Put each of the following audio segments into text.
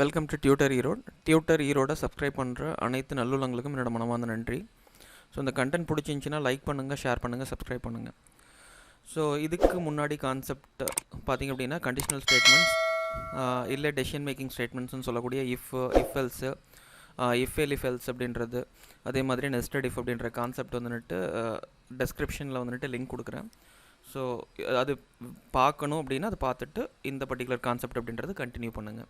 Welcome to tutor Erode. Tutor ஈரோட subscribe பண்ணுற அனைத்து நல்லுள்ளங்களுக்கும் என்னோட மனமார்ந்த நன்றி. ஸோ இந்த கண்டென்ட் பிடிச்சிருந்துச்சின்னா லைக் பண்ணுங்கள், ஷேர் பண்ணுங்கள், சப்ஸ்கிரைப் பண்ணுங்கள். ஸோ இதுக்கு முன்னாடி கான்செப்ட் பார்த்திங்க அப்படின்னா கண்டிஷனல் ஸ்டேட்மெண்ட்ஸ் இல்லை டெசிஷன் மேக்கிங் ஸ்டேட்மெண்ட்ஸ்னு சொல்லக்கூடிய இஃப் எல்ஸு, இஃப் எல்ஸ் அப்படின்றது, அதே மாதிரி நெஸ்டட் இஃப் அப்படின்ற கான்செப்ட் வந்துட்டு டெஸ்கிரிப்ஷனில் வந்துட்டு லிங்க் கொடுக்குறேன். ஸோ அது பார்க்கணும் அப்படின்னா அதை பார்த்துட்டு இந்த பர்டிகுலர் கான்செப்ட் அப்படின்றது கண்டினியூ பண்ணுங்கள்.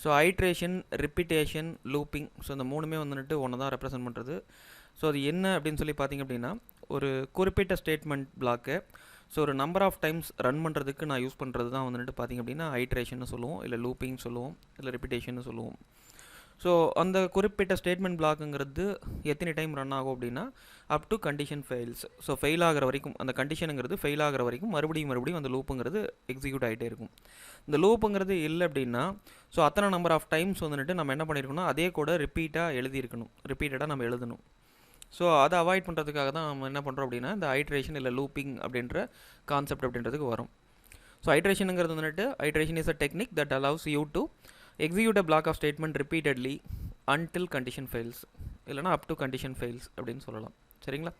So iteration, repetition, looping, so இந்த மூணுமே வந்துட்டு ஒன்று தான் ரெப்ரசென்ட் பண்ணுறது. ஸோ அது என்ன அப்படின்னு சொல்லி பார்த்திங்க அப்படின்னா, ஒரு குறிப்பிட்ட ஸ்டேட்மெண்ட் பிளாக்கு ஸோ ஒரு நம்பர் ஆஃப் டைம்ஸ் ரன் பண்ணுறதுக்கு நான் யூஸ் பண்ணுறது தான் வந்துட்டு பார்த்திங்க அப்படின்னா ஐட்ரேஷன் சொல்லுவோம், இல்லை லூப்பிங் சொல்லுவோம், இல்லை ரிப்பீட்டேஷன் சொல்லுவோம். ஸோ அந்த குறிப்பிட்ட ஸ்டேட்மெண்ட் பிளாக்குங்கிறது எத்தனை டைம் ரன் ஆகும் அப்படின்னா up to condition fails. So fail ஆகிற வரைக்கும், அந்த கண்டிஷனுங்கிறது ஃபெயில் ஆகிற வரைக்கும் மறுபடியும் அந்த லூப்புங்கிறது எக்ஸிக்யூட் ஆகிட்டே இருக்கும். இந்த லூப்புங்கிறது இல்லை அப்படின்னா ஸோ அத்தனை நம்பர் ஆஃப் டைம்ஸ் வந்துட்டு நம்ம என்ன பண்ணியிருக்கணும், அதே கூட ரிப்பீட்டாக எழுதியிருக்கணும், ரிப்பீட்டடாக நம்ம எழுதணும். ஸோ அதை அவாய்ட் பண்ணுறதுக்காக தான் நம்ம என்ன பண்ணுறோம் அப்படின்னா இந்த ஐட்ரேஷன் இல்லை லூப்பிங் அப்படின்ற கான்செப்ட் அப்படின்றதுக்கு வரும். ஸோ ஐட்ரேஷனுங்கிறது வந்துட்டு iteration is a technique that allows you to execute a block of statement repeatedly until condition fails, இல்லைனா up to condition fails அப்படின்னு சொல்லலாம். சரிங்களா?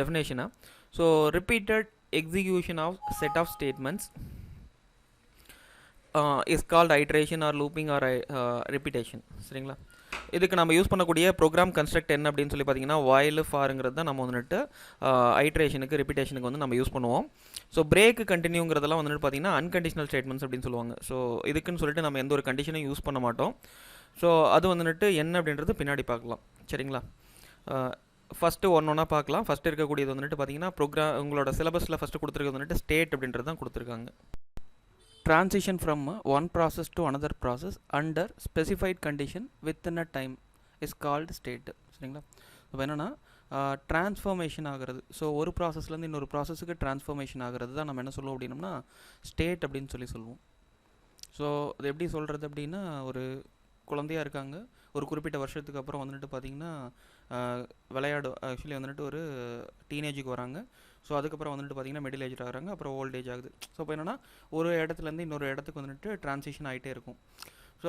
டெஃபினேஷனா, so repeated execution of set of statements is called iteration or looping or repetition. சரிங்களா? இதுக்கு நம்ம use பண்ணக்கூடிய program construct என்ன அப்படின்னு சொல்லி பார்த்தீங்கன்னா while, ஃபாருங்கிறது தான் நம்ம வந்துட்டு ஐட்ரேஷனுக்கு, ரிப்பீட்டேஷனுக்கு வந்து நம்ம யூஸ் பண்ணுவோம். ஸோ பிரேக், கண்டினியூங்கிறதெல்லாம் வந்துட்டு பார்த்தீங்கன்னா அன்கண்டிஷனல் ஸ்டேட்மெண்ட்ஸ் அப்படின்னு சொல்லுவாங்க. ஸோ இதுக்குன்னு சொல்லிட்டு நம்ம எந்த ஒரு கண்டிஷனையும் யூஸ் பண்ண மாட்டோம். ஸோ அது வந்துட்டு என்ன அப்படின்றது பின்னாடி பார்க்கலாம். சரிங்களா? ஃபஸ்ட்டு ஒன்றா பார்க்கலாம். ஃபஸ்ட்டு இருக்கக்கூடியது வந்துட்டு பார்த்தீங்கன்னா உங்களோட சிலபஸில் ஃபஸ்ட்டு கொடுத்துருக்கிறது வந்துட்டு ஸ்டேட் அப்படின்றது தான் கொடுத்துருக்காங்க. Transition from one process to another process under specified condition within a time is called state. சரிங்களா? இப்போ என்னென்னா ட்ரான்ஸ்ஃபார்மேஷன் ஆகிறது. ஸோ ஒரு ப்ராசஸ்லேருந்து இன்னொரு ப்ராசஸுக்கு ட்ரான்ஸ்ஃபார்மேஷன் ஆகிறது தான் நம்ம என்ன சொல்லுவோம் அப்படின்னம்னா ஸ்டேட் அப்படின்னு சொல்லுவோம். ஸோ அது எப்படி சொல்கிறது அப்படின்னா, ஒரு குழந்தையாக இருக்காங்க, ஒரு குறிப்பிட்ட வருஷத்துக்கு அப்புறம் வந்துட்டு பார்த்திங்கன்னா ஆக்சுவலி வந்துட்டு ஒரு டீனேஜுக்கு வராங்க. ஸோ அதுக்கப்புறம் வந்துட்டு பார்த்திங்கன்னா மிடில் ஏஜ் ஆகிறாங்க, அப்புறம் ஓல்ட் ஏஜ் ஆகுது. ஸோ இப்போ என்னென்னா ஒரு இடத்துலேருந்து இன்னொரு இடத்துக்கு வந்துட்டு ட்ரான்சிஷன் ஆகிட்டே இருக்கும். ஸோ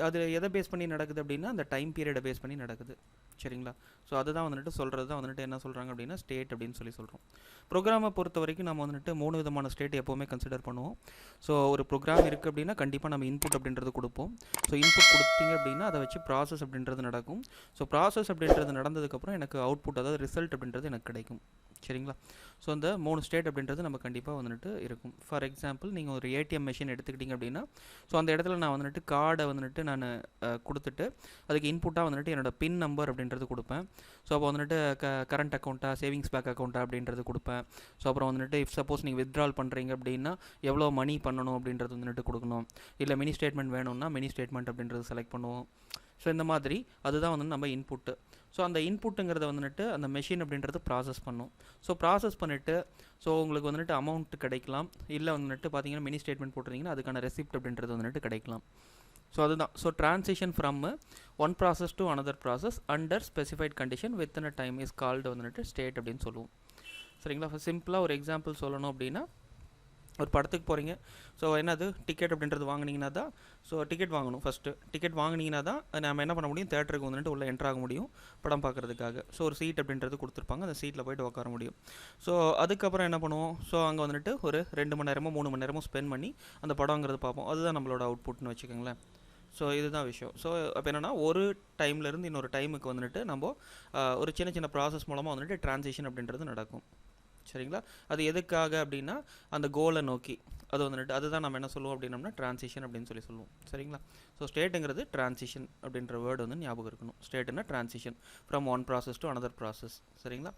அது எதை பேஸ் பண்ணி நடக்குது அப்படின்னா அந்த டைம் பீரியடை பேஸ் பண்ணி நடக்குது. சரிங்களா? ஸோ அதுதான் வந்துட்டு சொல்கிறது தான் வந்துட்டு என்ன சொல்கிறாங்க அப்படின்னா ஸ்டேட் அப்படின்னு சொல்கிறோம். ப்ரோக்ராமை பொறுத்த வரைக்கும் நம்ம வந்துட்டு 3 விதமான ஸ்டேட் எப்போவுமே கன்சிடர் பண்ணுவோம். ஸோ ஒரு ப்ரோக்ராம் இருக்குது அப்படின்னா கண்டிப்பாக நம்ம இன்புட் அப்படின்றது கொடுப்போம். ஸோ இன்புட் கொடுத்தீங்க அப்படின்னா அதை வச்சு ப்ராசஸ் அப்படின்றது நடக்கும். ஸோ ப்ராசஸ் அப்படின்றது நடந்ததுக்கப்புறம் எனக்கு அவுட்புட், அதாவது ரிசல்ட் அப்படின்றது எனக்கு கிடைக்கும். சரிங்களா? ஸோ அந்த 3 ஸ்டேட் அப்படின்றது நம்ம கண்டிப்பாக வந்துட்டு இருக்கும். ஃபார் எக்ஸாம்பிள், நீங்கள் ஒரு ஏடிஎம் மிஷின் எடுத்துக்கிட்டிங்க அப்படின்னா ஸோ அந்த இடத்துல நான் வந்துட்டு கார்டை வந்துட்டு நான் கொடுத்துட்டு அதுக்கு இன்புட்டாக வந்துட்டு என்னோட பின் நம்பர் அப்படின்றது கொடுப்பேன். ஸோ அப்போ வந்துட்டு கரண்ட் அக்கௌண்ட்டா, சேவிங்ஸ் பேங்க் அக்கௌண்ட்டா அப்படின்றது கொடுப்பேன். ஸோ அப்புறம் வந்துட்டு இஃப் சப்போஸ் நீங்கள் வித்ட்ரால் பண்ணுறீங்க அப்படின்னா எவ்வளோ மணி பண்ணணும் அப்படின்றது வந்துட்டு கொடுக்கணும். இல்லை மினி ஸ்டேட்மெண்ட் வேணும்னா மினி ஸ்டேட்மெண்ட் அப்படின்றது செலக்ட் பண்ணுவோம். ஸோ இந்த மாதிரி அதுதான் வந்து நம்ம இன்புட்டு. ஸோ அந்த இன்புட்டுங்கிறத வந்துட்டு அந்த மெஷின் அப்படின்றது ப்ராசஸ் பண்ணும். ஸோ ப்ராசஸ் பண்ணிவிட்டு ஸோ உங்களுக்கு வந்துட்டு அமௌண்ட் கிடைக்கலாம், இல்லை வந்துட்டு பார்த்தீங்கன்னா மினி ஸ்டேட்மெண்ட் போட்டிருந்தீங்கன்னா அதுக்கான ரெசிப்ட் அப்படின்றது வந்துட்டு கிடைக்கலாம். ஸோ அதுதான். So transition from one process to another process under specified condition within a time is called வந்துட்டு ஸ்டேட் அப்படின்னு சொல்லுவோம். சரிங்களா? சிம்பிளாக ஒரு எக்ஸாம்பிள் சொல்லணும் அப்படின்னா, ஒரு படத்துக்கு போகிறீங்க. ஸோ என்னது டிக்கெட் அப்படின்றது வாங்கினீங்கன்னா தான், ஸோ டிக்கெட் வாங்கணும். ஃபஸ்ட்டு டிக்கெட் வாங்கினீங்கன்னா தான் நம்ம என்ன பண்ண முடியும், தேட்டருக்கு வந்துட்டு உள்ளே என்ட்ராக முடியும் படம் பார்க்குறதுக்காக. ஸோ ஒரு சீட் அப்படின்றது கொடுத்துருப்பாங்க, அந்த சீட்டில் போய்ட்டு உட்கார முடியும். ஸோ அதுக்கப்புறம் என்ன பண்ணுவோம், ஸோ அங்கே வந்துட்டு ஒரு 2 மணி நேரமோ 3 மணி நேரமோ ஸ்பெண்ட் பண்ணி அந்த படங்கிறது பார்ப்போம். அதுதான் நம்மளோட அவுட்புட்னு வச்சுக்கோங்களேன். ஸோ இதுதான் விஷயம். ஸோ அப்போ என்னென்னா ஒரு டைம்லேருந்து இன்னொரு டைமுக்கு வந்துட்டு நம்ம ஒரு சின்ன சின்ன ப்ராசஸ் மூலமாக வந்துட்டு ட்ரான்சிஷன் அப்படின்றது நடக்கும். சரிங்களா? அது எதுக்காக அப்படின்னா அந்த கோலை நோக்கி அது வந்துட்டு, அதுதான் நம்ம என்ன சொல்லுவோம் அப்படின்னம்னா ட்ரான்சிஷன் அப்படின்னு சொல்லுவோம். சரிங்களா? ஸோ ஸ்டேட்டுங்கிறது ட்ரான்சிஷன் அப்படின்ற வேர்டு வந்து ஞாபகம் இருக்கணும். ஸ்டேட்டுன்னா transition from one process to another process. சரிங்களா?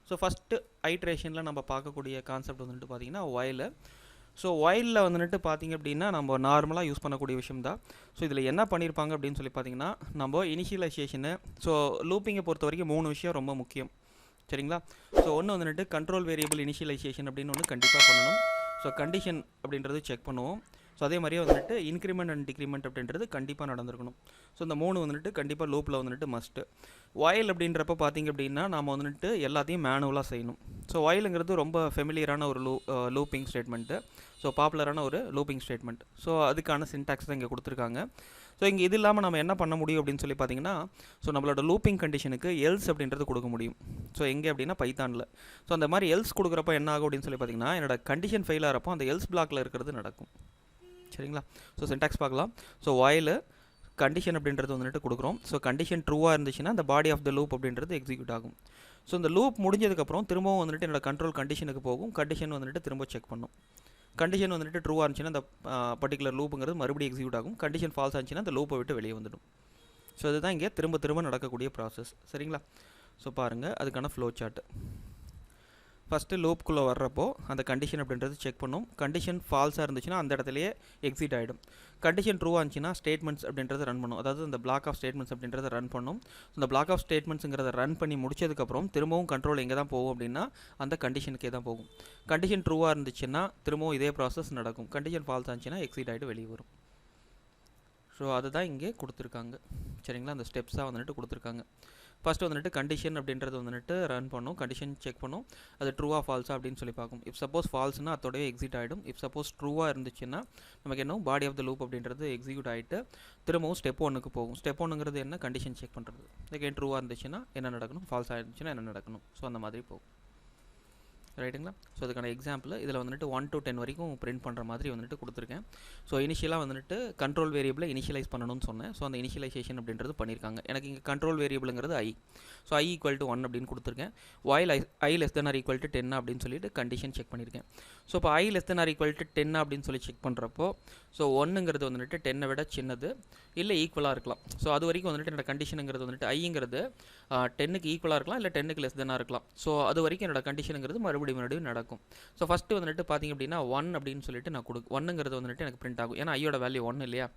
ஸோ ஃபஸ்ட்டு ஐட்ரேஷனில் நம்ம பார்க்கக்கூடிய கான்செப்ட் வந்துட்டு பார்த்திங்கன்னா while. ஸோ whileல வந்துட்டு பார்த்திங்க அப்படின்னா நம்ம நார்மலாக யூஸ் பண்ணக்கூடிய விஷயம் தான். ஸோ இதில் என்ன பண்ணியிருப்பாங்க அப்படின்னு சொல்லி பார்த்திங்கன்னா, நம்ம இனிஷியலைசேஷனு, ஸோ லூப்பிங்கை பொறுத்த வரைக்கும் 3 விஷயம் ரொம்ப முக்கியம். சரிங்களா? ஸோ ஒன்று வந்துட்டு கண்ட்ரோல் வேரியபிள் இனிஷியலைசேஷன் அப்படின்னு ஒன்று கண்டிப்பாக பண்ணணும். ஸோ கண்டிஷன் அப்படின்றது செக் பண்ணுவோம். ஸோ அதே மாதிரியே வந்துட்டு இன்க்ரிமெண்ட் அண்ட் டிக்ரிமெண்ட் அப்படின்றது கண்டிப்பாக நடந்திருக்கணும். ஸோ இந்த 3 வந்துட்டு கண்டிப்பாக லூப்பில் வந்துட்டு மஸ்ட்டு. while அப்படின்றப்ப பார்த்திங்க அப்படின்னா நம்ம வந்துட்டு எல்லாத்தையும் மேனுவலாக செய்யணும். ஸோ whileங்கிறது ரொம்ப ஃபெமிலியரான ஒரு லூப்பிங் ஸ்டேட்மெண்ட்டு. ஸோ பாப்புலரான ஒரு லூப்பிங் ஸ்டேட்மெண்ட். ஸோ அதுக்கான சின்டாக்ஸ் தான் இங்கே கொடுத்துருக்காங்க. ஸோ இங்கே இது இல்லாமல் நம்ம என்ன பண்ண முடியும் அப்படின்னு சொல்லி பார்த்தீங்கன்னா, ஸோ நம்மளோட லூப்பிங் கண்டிஷனுக்கு எல்ஸ் அப்படின்றது கொடுக்க முடியும். ஸோ எங்கே அப்படின்னா பைத்தானில். ஸோ அந்த மாதிரி எல்ஸ் கொடுக்குறப்ப என்ன ஆகும் அப்படின்னு சொல்லி பார்த்தீங்கன்னா, என்னோட கண்டிஷன் ஃபெயில் ஆகிறப்போ அந்த எல்ஸ் பிளாக்ல இருக்கிறது நடக்கும். சரிங்களா? ஸோ சின்டாக்ஸ் பார்க்கலாம். ஸோ while கண்டிஷன் அப்படின்றது வந்துட்டு கொடுக்குறோம். ஸோ கண்டிஷன் ட்ரூவாக இருந்துச்சுன்னா அந்த பாடி ஆஃப் த லூப் அப்படின்றது எக்ஸிக்யூட் ஆகும். ஸோ இந்த லூப் முடிஞ்சதுக்கப்புறம் திரும்பவும் வந்துட்டு என்னோட கண்ட்ரோல் கண்டிஷனுக்கு போகும். கண்டிஷன் வந்துட்டு திரும்ப செக் பண்ணும். கண்டிஷன் வந்துட்டு ட்ரூவாக இருந்துச்சுன்னா அந்த பர்டிகுலர் லூப்புங்கிறது மறுபடியும் எக்ஸிக்யூட் ஆகும். கண்டிஷன் ஃபால்ஸ் ஆச்சுன்னா அந்த லூப்பை விட்டு வெளியே வந்துடும். ஸோ இதுதான் இங்கே திரும்ப திரும்ப நடக்கக்கூடிய ப்ராசஸ். சரிங்களா? ஸோ பாருங்கள், அதுக்கான ஃப்ளோ சார்ட். ஃபஸ்ட்டு லூப்புக்குள்ளே வர்றப்போ அந்த கண்டிஷன் அப்படின்றது செக் பண்ணும். கண்டிஷன் ஃபால்ஸாக இருந்துச்சுன்னா அந்த இடத்துலையே எக்ஸிட் ஆகிடும். கண்டிஷன் ட்ரூவாக இருந்துச்சுன்னா ஸ்டேட்மெண்ட்ஸ் அப்படின்றது ரன் பண்ணும். அதாவது இந்த பிளாக் ஆஃப் ஸ்டேட்மெண்ட்ஸ் அப்படின்றத ரன் பண்ணும். இந்த பிளாக் ஆஃப் ஸ்டேட்மெண்ட்ஸுங்கிறத ரன் பண்ணி முடிச்சதுக்கப்புறம் திரும்பவும் கண்ட்ரோல் எங்கே தான் போகும் அப்படின்னா அந்த கண்டிஷனுக்கே தான் போகும். கண்டிஷன் ட்ரூவாக இருந்துச்சுன்னா திரும்பவும் இதே ப்ராசஸ் நடக்கும். கண்டிஷன் ஃபால்ஸ் ஆச்சுன்னா எக்ஸிட் ஆகிட்டு வெளியே வரும். ஸோ அதுதான் இங்கே கொடுத்துருக்காங்க. சரிங்களா? அந்த ஸ்டெப்ஸாக வந்துட்டு கொடுத்துருக்காங்க. ஃபஸ்ட்டு வந்துட்டு கண்டிஷன் அப்படின்றது வந்துட்டு ரன் பண்ணும். கண்டிஷன் செக் பண்ணும். அது ட்ரூவாக ஃபால்ஸா அப்படின்னு சொல்லி பார்க்கும். இஃப் சப்போஸ் ஃபால்ஸ்னா அதோடய எக்ஸிட் ஆகிடும். இஃப் சப்போஸ் ட்ரூவாக இருந்துச்சுன்னா நமக்கு என்ன பாடி ஆஃப் த லூப் அப்படின்றது எக்ஸிக்யூட் ஆகிட்டு திரும்பவும் ஸ்டெப் 1க்கு போகும். ஸ்டெப் 1ங்கிறது என்ன? கண்டிஷன் செக் பண்ணுறது. அகைன் ட்ரூவாக இருந்துச்சுன்னா என்ன நடக்கணும், ஃபால்ஸ் ஆகிருந்துச்சுன்னா என்ன நடக்கணும். ஸோ அந்த மாதிரி போகும். ரைட்டுங்களா? ஸோ அதுக்கான எக்ஸாம்பிள் இதில் வந்துட்டு 1 to 10 வரைக்கும் பிரிண்ட் பண்ணுற மாதிரி வந்துட்டு கொடுத்துருக்கேன். ஸோ இனிஷியலாக வந்துட்டு கண்ட்ரோல் வேரியபிளை இனிஷியலைஸ் பண்ணணும்னு சொன்னேன். ஸோ அந்த இனிஷியலைசேஷன் அப்படின்றது பண்ணியிருக்காங்க. எனக்கு இங்கே கண்ட்ரோல் வேரியபிளுங்கிறது i. ஸோ i = 1 அப்படின்னு கொடுத்துருக்கேன். while i less than or equal to 10 அப்படின்னு சொல்லிட்டு கண்டிஷன் செக் பண்ணியிருக்கேன். ஸோ இப்போ i less than or equal to 10 அப்படின்னு சொல்லி செக் பண்ணுறப்போ ஸோ 1ங்கிறது வந்துட்டு 10 விட சின்னது இல்லை ஈக்குவலாக இருக்கலாம். ஸோ அது வரைக்கும் வந்துட்டு என்னோட கண்டிஷனுங்கிறது வந்துட்டு iங்கிறது 10க்கு ஈக்குவலாக இருக்கலாம், இல்லை 10க்கு லெஸ் தென்னாக இருக்கலாம். ஸோ அது வரைக்கும் என்னோட கண்டிஷனுங்கிறது மறுபடியும் நடக்கும். ஸோ ஃபஸ்ட்டு வந்துட்டு பார்த்திங்க அப்படின்னா 1 அப்படின்னு சொல்லிட்டு நான் 1ங்கிறது வந்துட்டு எனக்கு பிரிண்ட் ஆகும். ஏன்னா ஐயோட வேல்யூ 1 இல்லையா?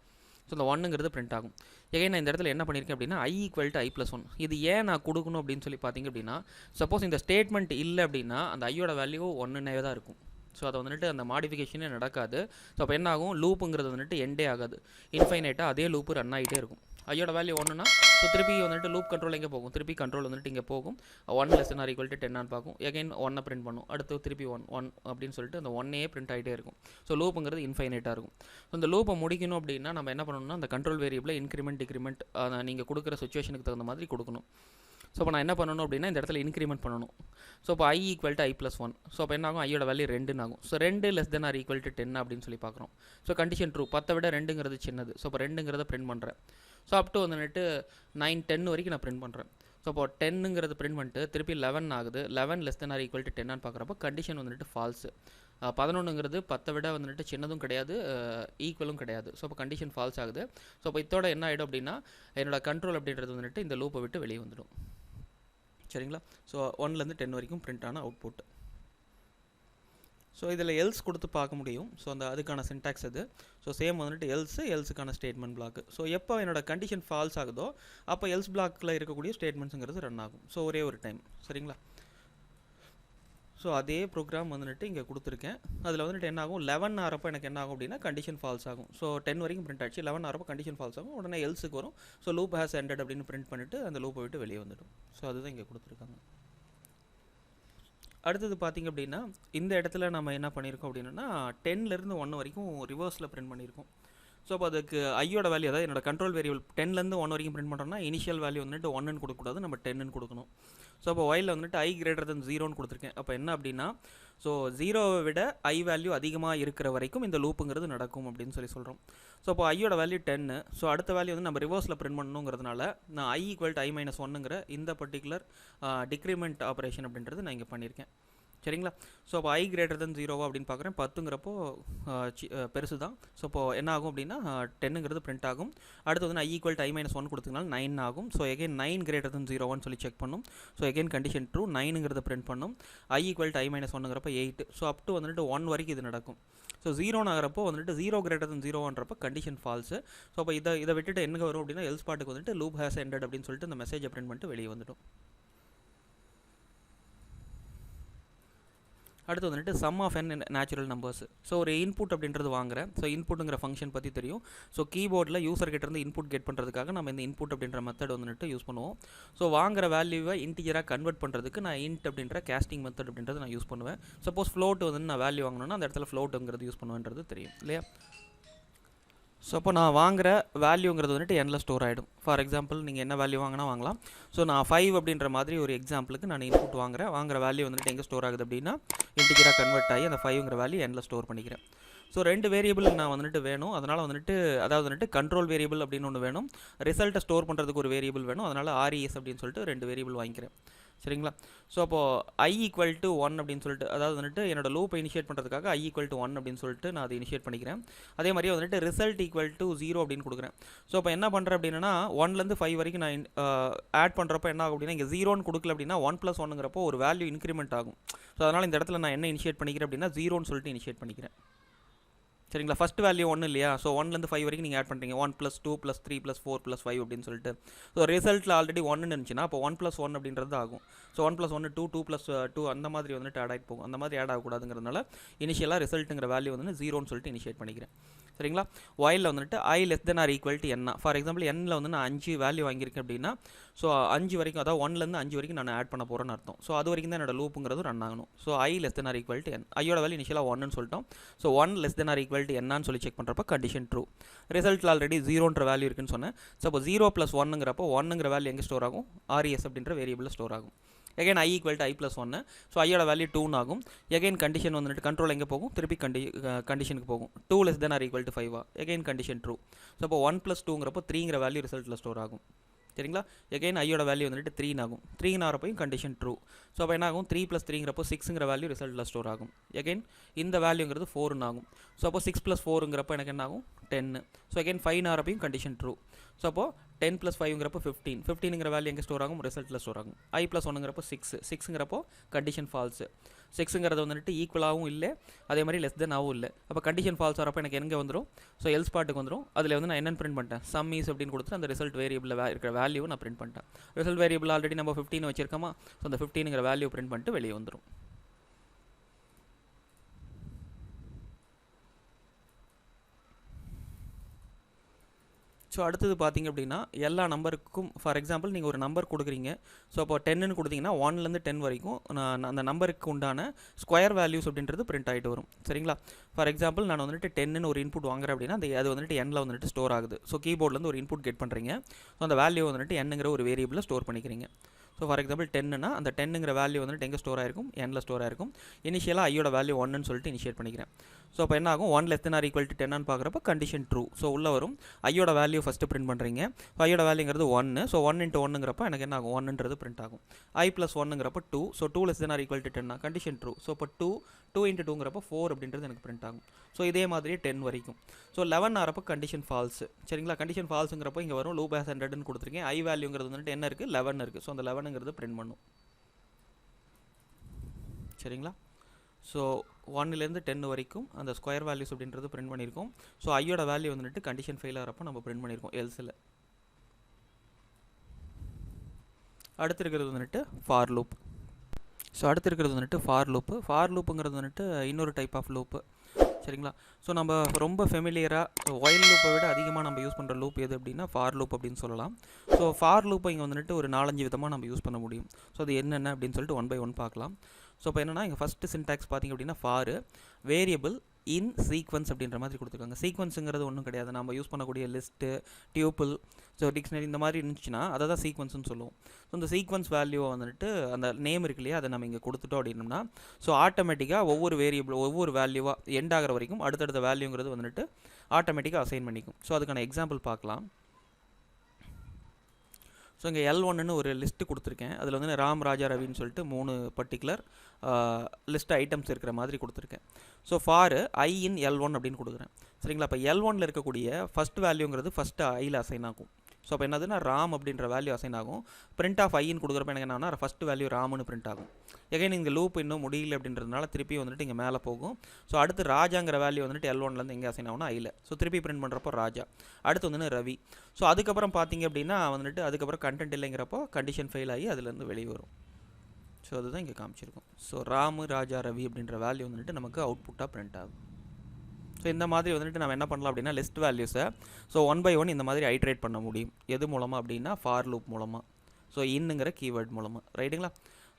ஸோ இந்த 1ங்கிறது பிரிண்ட் ஆகும். நான் இந்த இடத்துல என்ன பண்ணியிருக்கேன் அப்படின்னா i = i+1. இது ஏன் நான் கொடுக்கணும் அப்படின்னு சொல்லி பார்த்தீங்க அப்படின்னா, சப்போஸ் இந்த ஸ்டேட்மெண்ட் இல்லை அப்படின்னா அந்த ஐயோட வேல்யூ 1னே தான் இருக்கும். ஸோ அதை வந்துட்டு அந்த மாடிஃபிகேஷனே நடக்காது. ஸோ அப்போ என்ன ஆகும், லூப்புங்கிறது வந்துட்டு எண்டே ஆகாது. இன்ஃபைனைட்டாக அதே லூப்பு ரன் ஆகிட்டே இருக்கும். ஐயோட வேல்யூ 1னா ஸோ திருப்பி வந்துட்டு லூப் கண்ட்ரோல் எங்கே போகும், திருப்பி கண்ட்ரோல் வந்துட்டு இங்கே போகும். 1 less than or equal to 10 பார்க்கும். எகைன் 1 பிரிண்ட் பண்ணும். அடுத்து திருப்பி 1 அப்படின்னு சொல்லிட்டு அந்த 1 பிரிண்ட் ஆகிட்டே இருக்கும். ஸோ லூப்புங்கிறது இன்ஃபைனைட்டாக இருக்கும். ஸோ இந்த லூப்பை முடிக்கணும் அப்படின்னா நம்ம என்ன பண்ணணும்னா அந்த கண்ட்ரோல் வேரியபிளை இன்க்ரிமெண்ட் டிக்ரிமெண்ட் நீங்கள் கொடுக்குற சுச்சுவேஷனுக்கு தகுந்த மாதிரி கொடுக்கணும். ஸோ இப்போ நான் என்ன பண்ணணும் அப்படின்னா இந்த இடத்துல இன்க்ரிமெண்ட் பண்ணணும். ஸோ இப்போ i = i+1. ஸோ அப்போ என்ன ஆகும், ஐயோட வேல்யூ 2 ஆகும். So 2 less than or equal to 10 அப்படின்னு சொல்லி பார்க்குறோம். ஸோ கண்டிஷன் ட்ரூ, 10 விட 2ங்கிறது சின்னது. ஸோ இப்போ 2ங்கிறத பிரிண்ட் பண்ணுறேன். ஸோ அப் டு வந்துட்டு 9, 10 வரைக்கும் நான் பிரிண்ட் பண்ணுறேன். ஸோ இப்போ 10ங்கிறது பிரிண்ட் பண்ணிட்டு திருப்பி 11 ஆகுது. 11 less than or equal to 10 பார்க்குறப்போ கண்டிஷன் வந்துட்டு ஃபால்ஸு. 11ங்கிறது 10 விட வந்துட்டு சின்னதும் கிடையாது, ஈக்குவலும் கிடையாது. ஸோ இப்போ கண்டிஷன் ஃபால்ஸ் ஆகுது. ஸோ இப்போ இதோட என்ன ஆகிடும் அப்படின்னா என்னோட கண்ட்ரோல் அப்படின்றது வந்துட்டு இந்த லூப்பை விட்டு வெளியே வந்துடும். சரிங்களா? ஸோ 1லேருந்து 10 வரைக்கும் பிரிண்ட் ஆன அவுட்புட். ஸோ இதில் எல்ஸ் கொடுத்து பார்க்க முடியும். ஸோ அதுக்கான சின்டாக்ஸ் அது. ஸோ சேம் வந்துட்டு எல்ஸுக்கான ஸ்டேட்மெண்ட் பிளாக். ஸோ எப்போ என்னோட கண்டிஷன் ஃபால்ஸ் ஆகுதோ அப்போ எல்ஸ் பிளாக்கில் இருக்கக்கூடிய ஸ்டேட்மெண்ட்ஸுங்கிறது ரன் ஆகும். ஸோ ஒரே ஒரு டைம். சரிங்களா? ஸோ அதே ப்ரோக்ராம் வந்துட்டு இங்கே கொடுத்துருக்கேன். அதில் வந்துட்டு என்ன ஆகும், 11 ஆகிறப்போ எனக்கு என்ன ஆகும் அப்படின்னா கண்டிஷன் ஃபால்ஸ் ஆகும். ஸோ 10 வரைக்கும் பிரிண்ட் ஆச்சு. 11 ஆகிறப்போ கண்டிஷன் ஃபால்ஸ் ஆகும். உடனே எல்ஸுக்கு வரும். ஸோ லூப் ஹேஸ் எண்டட் அப்படின்னு பிரிண்ட் பண்ணிவிட்டு அந்த லூப்பை விட்டு வெளியே வந்துடும். ஸோ அதுதான் இங்கே கொடுத்துருக்காங்க. அடுத்தது பார்த்திங்க அப்படின்னா இந்த இடத்துல நம்ம என்ன பண்ணியிருக்கோம் அப்படின்னா 10லேருந்து 1 வரைக்கும் ரிவர்ஸில் பிரிண்ட் பண்ணியிருக்கோம். ஸோ அப்போ அதுக்கு ஐயோட வேல்யூ, அதாவது என்னோட கண்ட்ரோல் வேரியபிள் 10லேருந்து 1 வரைக்கும் பிரிண்ட் பண்ணுறோம்னா இனிஷியல் வேல்யூ வந்துட்டு 1ன்னு கொடுக்கக்கூடாது, நம்ம 10ன்னு கொடுக்கணும். ஸோ அப்போ while வந்துட்டு i > 0ன்னு கொடுத்துருக்கேன். அப்போ என்ன அப்படின்னா ஸோ 0வை விட i வேல்யூ அதிகமாக இருக்கிற வரைக்கும் இந்த லூப்புங்கிறது நடக்கும் அப்படின்னு சொல்கிறோம். ஸோ அப்போ ஐயோட வேல்யூ 10. ஸோ அடுத்த வேல்யூ வந்து நம்ம ரிவர்ஸில் பிரிண்ட் பண்ணணுங்கிறதுனால நான் i = i-1ங்கிற இந்த பர்டிகுலர் டிக்ரிமெண்ட் ஆப்ரேஷன் அப்படின்றது நான் இங்கே பண்ணியிருக்கேன். சரிங்களா? ஸோ அப்போ i > 0 அப்படின்னு பார்க்குறேன். 10ங்கிறப்போ பெருசு தான். ஸோ இப்போது என்ன ஆகும் அப்படின்னா 10ங்கிறது பிரிண்ட் ஆகும். அடுத்து வந்து i = i-1 கொடுத்ததுனால 9 ஆகும். ஸோ எகைன் 9 > 0 சொல்லி செக் பண்ணும். ஸோ எகைன் கண்டிஷன் ட்ரூ, 9ங்கிறத பிரிண்ட் பண்ணும். i = i-1ங்கிறப்ப 8. ஸோ அப் டு வந்துட்டு 1 வரைக்கும் இது நடக்கும். ஸோ 0 ஆகிறப்போ வந்துட்டு 0 > 0ன்றப்போ கண்டிஷன் ஃபால்ஸு. ஸோ அப்போ இதை விட்டுட்டு என்ன வரும் அப்படின்னா எல்ஸ் பாட்டுக்கு வந்துட்டு லூப் ஹேஸ் எண்டட் அப்படின்னு சொல்லிட்டு இந்த மெசேஜை பிரிண்ட் பண்ணிட்டு வெளியே வந்துடும். அடுத்து வந்துட்டு sum of n natural numbers. So ஒரு இன்புட் அப்படின்றது வாங்குறேன். ஸோ இன்புட்டுங்கிற ஃபங்க்ஷன் பற்றி தெரியும். ஸோ கீபோர்டில் யூசர் கிட்ட இருந்து இன்புட் கெட் பண்ணுறதுக்காக நம்ம இந்த இன்புட் அப்படின்ற மெத்தட் வந்துட்டு யூஸ் பண்ணுவோம். ஸோ வாங்குற வேல்யூவை இன்டிஜராக கன்வெர்ட் பண்ணுறதுக்கு நான் இன்ட் அப்படின்ற கேஸ்டிங் மெத்தட் அப்படின்றது நான் யூஸ் பண்ணுவேன். சப்போஸ் ஃப்ளோட் வந்து நான் வேல்யூ வாங்கணும்னா அந்த இடத்துல ஃப்ளோட்டுங்கிறது யூஸ் பண்ணுவேன்றது தெரியும் இல்லையா. ஸோ அப்போ நான் வாங்குற வேல்யூங்கிறது வந்துட்டு எண்ணில் ஸ்டோர் ஆகிடும். ஃபார் எக்ஸாம்பிள் நீங்கள் என்ன வேல்யூ வாங்கினா வாங்கலாம். ஸோ நான் 5 அப்படின்ற மாதிரி ஒரு எக்ஸாம்பிளுக்கு நான் இன்புட் வாங்குற வேல்யூ வந்துட்டு எங்கே ஸ்டோர் ஆகுது அப்படின்னா இன்டிஜராக கன்வெர்ட் ஆகி அந்த 5ங்கிற வேல்யூ எண்ணில் ஸ்டோர் பண்ணிக்கிறேன். ஸோ 2 வேரியபிள் நான் வந்துட்டு வேணும். அதனால் வந்துட்டு அதாவது வந்துட்டு கண்ட்ரோல் வேரியபிள் அப்படின்னு ஒன்று வேணும், ரிசல்ட்டை ஸ்டோர் பண்ணுறதுக்கு ஒரு வேரியபிள் வேணும். அதனால் RES அப்படின்னு சொல்லிட்டு 2 வேரியபிள் வாங்கிக்கிறேன். சரிங்களா. ஸோ அப்போது I = 1 அப்படின்னு சொல்லிட்டு, அதாவது வந்துட்டு என்னோட லூப்பை இனிஷியேட் பண்ணுறதுக்காக I = 1 அப்படின்னு சொல்லிட்டு நான் அதை இனிஷியேட் பண்ணிக்கிறேன். அதே மாதிரியே வந்துட்டு ரிசல்ட் = 0 அப்படின்னு கொடுக்குறேன். ஸோ அப்போ என்ன பண்ணுறேன் அப்படின்னா 1லேருந்து 5 வரைக்கும் நான் ஆட் பண்ணுறப்போ என்ன ஆகும் அப்படின்னா இங்கே 0ன்னு கொடுக்கல அப்படின்னா 1 + 1ங்கிறப்போ ஒரு வேல்யூ இன்க்ரிமெண்ட் ஆகும். ஸோ அதனால் இந்த இடத்துல நான் என்ன இனிஷியேட் பண்ணிக்கிறேன் அப்படின்னா 0ன்னு சொல்லிட்டு இனிஷியேட் பண்ணிக்கிறேன். சரிங்களா. ஃபஸ்ட் வேல்யூ 1 இல்லையா. ஸோ 1லேருந்து 5 வரைக்கும் நீங்கள் ஆட் பண்ணுறீங்க 1 + 2 + 3 + 4 + 5 அப்படின்னு சொல்லிட்டு. ஸோ ரிசல்ட்டில் ஆல்ரெடி 1ன்னு இருந்துச்சுன்னா அப்போ 1 + 1 அப்படின்றது ஆகும். ஸோ 1 + 1 2, 2 + 2 அந்த மாதிரி வந்துட்டு ஆட் ஆகிட்டு போகும். அந்த மாதிரி ஆட் ஆகக்கூடாதுங்கிறதுனால இனிஷியலாக ரிசல்ட்டுங்கிற வேல்யூ வந்து 0ன்னு சொல்லிட்டு இனிஷியேட் பண்ணிக்கிறேன். சரிங்களா. while வந்துட்டு I <= n. ஃபார் எக்ஸாம்பிள் எண்ணில் வந்து நான் 5 வேல்யூ வாங்கியிருக்கேன் அப்படின்னா ஸோ 5 வரைக்கும், அதாவது 1லேருந்து 5 வரைக்கும் நான் ஆட் பண்ண போகிறேன்னு அர்த்தம். ஸோ அது வரைக்கும் தான் என்னோட லூப்புங்கிறது ரன் ஆகணும். So I <= n. ஐயோட வேல்யூ இனிஷியலாக 1ன்னு சொல்லிட்டோம். ஸோ 1 <= n சொல்லி செக் பண்ணுறப்ப கண்டிஷன் ட்ரூ. ரிசல்ட்டில் ஆல்ரெடி 0ன்ற வேல்யூ இருக்குன்னு சொன்னேன். ஸோ அப்போ 0 + 1ங்கிறப்போ 1ங்கிற வேல்யூ எங்கே ஸ்டோர் ஆகும், RES அப்படின்ற வேரியபிளில் ஸ்டோர் ஆகும். again I = I + 1. ஸோ ஐயோட வேல்யூ 2 ஆகும். again கண்டிஷன் வந்துட்டு கண்ட்ரோல் எங்கே போகும், திருப்பி கண்டிஷனுக்கு போகும். 2 <= 5 again கண்டிஷன் ட்ரூ. ஸோ அப்போ 1 + 2ங்கிறப்போ 3ங்கிற வேல்யூ ரிசல்ட்டில் ஸ்டோர் ஆகும். சரிங்களா. again ஐயோட வேல்யூ வந்துட்டு 3 ஆகும். 3 ஆகிறப்பையும் கண்டிஷன் ட்ரூ. ஸோ அப்போ என்ன ஆகும், 3 + 3ங்கிறப்போ 6ங்கிற வேல்யூ ரிசல்ட்டில் ஸ்டோர் ஆகும். again இந்த வேல்யூங்கிறது 4ன்னு ஆகும். ஸோ அப்போ 6 + 4ங்கிறப்போ எனக்கு என்ன ஆகும் 10. ஸோ again 5 ஆகிறப்பையும் கண்டிஷன் ட்ரூ. ஸோ அப்போ 10 + 5ங்கிறப்போ 15. 15ங்கிற வேல்யூ எங்கே ஸ்டோர் ஆகும், ரிசல்ட்டில் ஸ்டோர் ஆகும். I + 1ங்கிறப்போ 6. 6ங்கிறப்போ கண்டிஷன் ஃபால்ஸு. 6ங்கிறது வந்துட்டு ஈக்குவலாகவும் இல்லை, அதே மாதிரி லெஸ் தெனாகவும் இல்லை. அப்போ கண்டிஷன் ஃபால்ஸ் வரப்போ எனக்கு எங்கே வந்துடும், ஸோ எல்ஸ் பார்ட்டுக்கு வந்துடும். அதில் வந்து நான் என்னென்னு பிரிண்ட் பண்ணிட்டேன், சம் இஸ் அப்படின்னு கொடுத்துட்டு அந்த ரிசல்ட் வேரியபிளில் இருக்கிற வேல்யூவை நான் பிரிண்ட் பண்ணிட்டேன். ரிசல்ட் வேரியபிள் ஆல்ரெடி நம்ம 15 வச்சிருக்கோமா, ஸோ அந்த 15ங்கிற வேல்யூ பிரிண்ட் பண்ணிட்டு வெளியே வந்துடும். ஸோ அடுத்தது பார்த்திங்க அப்படின்னா எல்லா நம்பருக்கும் ஃபார் எக்ஸாம்பிள் நீங்கள் ஒரு நம்பர் கொடுக்குறீங்க. ஸோ அப்போ 10ன்னு கொடுத்தீங்கன்னா 1லேருந்து 10 வரைக்கும் நான் அந்த நம்பருக்கு உண்டான ஸ்கொயர் வேல்யூஸ் அப்படின்றது பிரிண்ட் ஆகிட்டு வரும். சரிங்களா. ஃபார் எக்ஸாம்பிள் நான் வந்துட்டு 10ன்னு ஒரு இன்புட் வாங்குறேன் அப்படின்னா அது வந்துட்டு எண்ணில் வந்துட்டு ஸ்டோர் ஆகுது. ஸோ கீபோர்ட்லேருந்து ஒரு இன்புட் கெட் பண்ணுறீங்க. ஸோ அந்த வேல்யூ வந்துட்டு என்னங்கிற ஒரு வேரியபிளில் ஸ்டோர் பண்ணிக்கிறீங்க. ஸோ ஃபார் எக்ஸாம்பிள் 10ன்னா அந்த 10ங்கிற வேல்யூ வந்துட்டு எங்கே ஸ்டோர் ஆயிருக்கும், எண்ணில் ஸ்டோர் ஆயிருக்கும். இனிஷியலாக ஐயோட வேல்யூ 1ன்னு சொல்லிட்டு இனிஷியேட் பண்ணிக்கிறேன். ஸோ அப்போ என்ன ஆகும், 1 <= 10ன்னு பார்க்குறப்ப கண்டிஷன் ட்ரூ. ஸோ உள்ளே வரும். ஐயோட வேல்யூ ஃபஸ்ட்டு பிரிண்ட் பண்ணுறீங்க. ஸோ ஐயோட வேல்யூங்கிறது 1. ஸோ 1 × 1ங்கிறப்ப எனக்கு என்ன ஆகும், 1ன்றது பிரிண்ட் ஆகும். I + 1ங்கிறப்ப 2. So 2 <= 10 condition true. So இப்போ 2 × 2ங்கிறப்ப 4 அப்படின்றது எனக்கு பிரிண்ட் ஆகும். ஸோ இதே மாதிரியே 10 வரைக்கும். ஸோ 11 ஆகிறப்ப கண்டிஷன் ஃபால்ஸு. சரிங்களா. கண்டிஷன் ஃபால்ஸுங்கிறப்போ இங்கே வரும் லூப் ஹேஸ் எண்டட்னு கொடுத்துருக்கேன். I வேல்யூங்கிறது வந்துட்டு என்ன இருக்குது, 11 இருக்குது. ஸோ அந்த 11ங்கிறது பிரிண்ட் பண்ணும். சரிங்களா. ஸோ 1லேருந்து 10 வரைக்கும் அந்த ஸ்கொயர் வேல்யூஸ் அப்படின்றது பிரிண்ட் பண்ணியிருக்கோம். ஸோ ஐயோட வேல்யூ வந்துட்டு கண்டிஷன் ஃபெயில் ஆகிறப்போ நம்ம பிரிண்ட் பண்ணியிருக்கோம் எல்ஸில். அடுத்து இருக்கிறது வந்துட்டு ஃபார் லூப். ஸோ அடுத்து இருக்கிறது வந்துட்டு ஃபார் லூப்பு. ஃபார் லூப்புங்கிறது வந்துட்டு இன்னொரு டைப் ஆஃப் லூப்பு. சரிங்களா. ஸோ நம்ம ரொம்ப ஃபெமிலியராக ஒயில் லூப்பை விட அதிகமாக நம்ம யூஸ் பண்ணுற லூப் எது அப்படின்னா ஃபார் லூப் அப்படின்னு சொல்லலாம். ஸோ ஃபார் லூப்பை இங்கே வந்துட்டு ஒரு 4-5 விதமாக நம்ம யூஸ் பண்ண முடியும். ஸோ அது என்னென்ன அப்படின்னு சொல்லிட்டு 1 by 1 பார்க்கலாம். ஸோ இப்போ என்னென்னா இங்கே ஃபஸ்ட்டு சின்டாக்ஸ் பார்த்திங்க அப்படின்னா ஃபார் வேரியபிள் இன் சீக்வன்ஸ் அப்படின்ற மாதிரி கொடுத்துருக்காங்க. சீக்வன்ஸுங்கிறது ஒன்றும் கிடையாது, நம்ம யூஸ் பண்ணக்கூடிய லிஸ்ட்டு, டியூப்பிள், ஸோ டிக்ஷனரி இந்த மாதிரி இருந்துச்சுன்னா அதை தான் சீக்வன்ஸ்னு சொல்லுவோம். ஸோ இந்த சீக்வன்ஸ் வேல்யூவை வந்துட்டு அந்த நேம் இருக்கு இல்லையா, அதை நம்ம இங்கே கொடுத்துட்டோம் அப்படின்னோம்னா ஸோ ஆட்டோமேட்டிக்காக ஒவ்வொரு வேரியபிள் ஒவ்வொரு வேல்யூவாக எண்ட் ஆகிற வரைக்கும் அடுத்தடுத்த வேல்யூங்கிறது வந்துட்டு ஆட்டோமேட்டிக்காக அசைன் பண்ணிக்கும். ஸோ அதுக்கான எக்ஸாம்பிள் பார்க்கலாம். ஸோ இங்கே L1ன்னு ஒரு லிஸ்ட்டு கொடுத்துருக்கேன். அதில் வந்து ராம், ராஜா, ரவின்னு சொல்லிட்டு 3 பர்டிகுலர் லிஸ்ட் ஐட்டம்ஸ் இருக்கிற மாதிரி கொடுத்துருக்கேன். So for I in L1 அப்படின்னு கொடுக்குறேன். சரிங்களா. இப்போ L1ல் இருக்கக்கூடிய ஃபஸ்ட் வேல்யூங்கிறது ஃபஸ்ட்டு Iயில் அசைன் ஆகும். ஸோ அப்போ என்னதுன்னா ராம் அப்படின்ற வேல்யூ அசைன் ஆகும். பிரிண்ட் ஆஃப் ஐன்னு கொடுக்குறப்ப எனக்கு என்னன்னா ஃபஸ்ட்டு வேல்யூ ராம்னு பிரிண்ட் ஆகும். எகைன் இங்கே லூப் இன்னும் முடியல அப்படின்றதுனால திருப்பி வந்துட்டு இங்கே மேலே போகும். ஸோ அடுத்து ராஜாங்கிற வேல்யூ வந்துட்டு L1லேருந்து எங்கே அசைன் ஆகும்னா ஐயில். ஸோ திருப்பி பிரிண்ட் பண்ணுறப்போ ராஜா. அடுத்து வந்து ரவி. ஸோ அதுக்கப்புறம் பார்த்தீங்க அப்படின்னா வந்துட்டு அதுக்கப்புறம் கண்டென்ட் இல்லைங்கிறப்போ கண்டிஷன் ஃபெயில் ஆகி அதுலேருந்து வெளியே வரும். ஸோ அதுதான் இங்கே காமிச்சிருக்கும். ஸோ ராமு ராஜா ரவி அப்படின்ற வேல்யூ வந்துட்டு நமக்கு அவுட்புட்டாக பிரிண்ட் ஆகும். ஸோ இந்த மாதிரி வந்துட்டு நம்ம என்ன பண்ணலாம் அப்படின்னா லிஸ்ட் வேல்யூஸை ஸோ 1 by 1 இந்த மாதிரி ஐட்ரேட் பண்ண முடியும். எது மூலமாக அப்படின்னா ஃபார் லூப் மூலமாக, ஸோ இன்னுங்கிற கீவேர்ட் மூலமாக, ரைட்டுங்களா.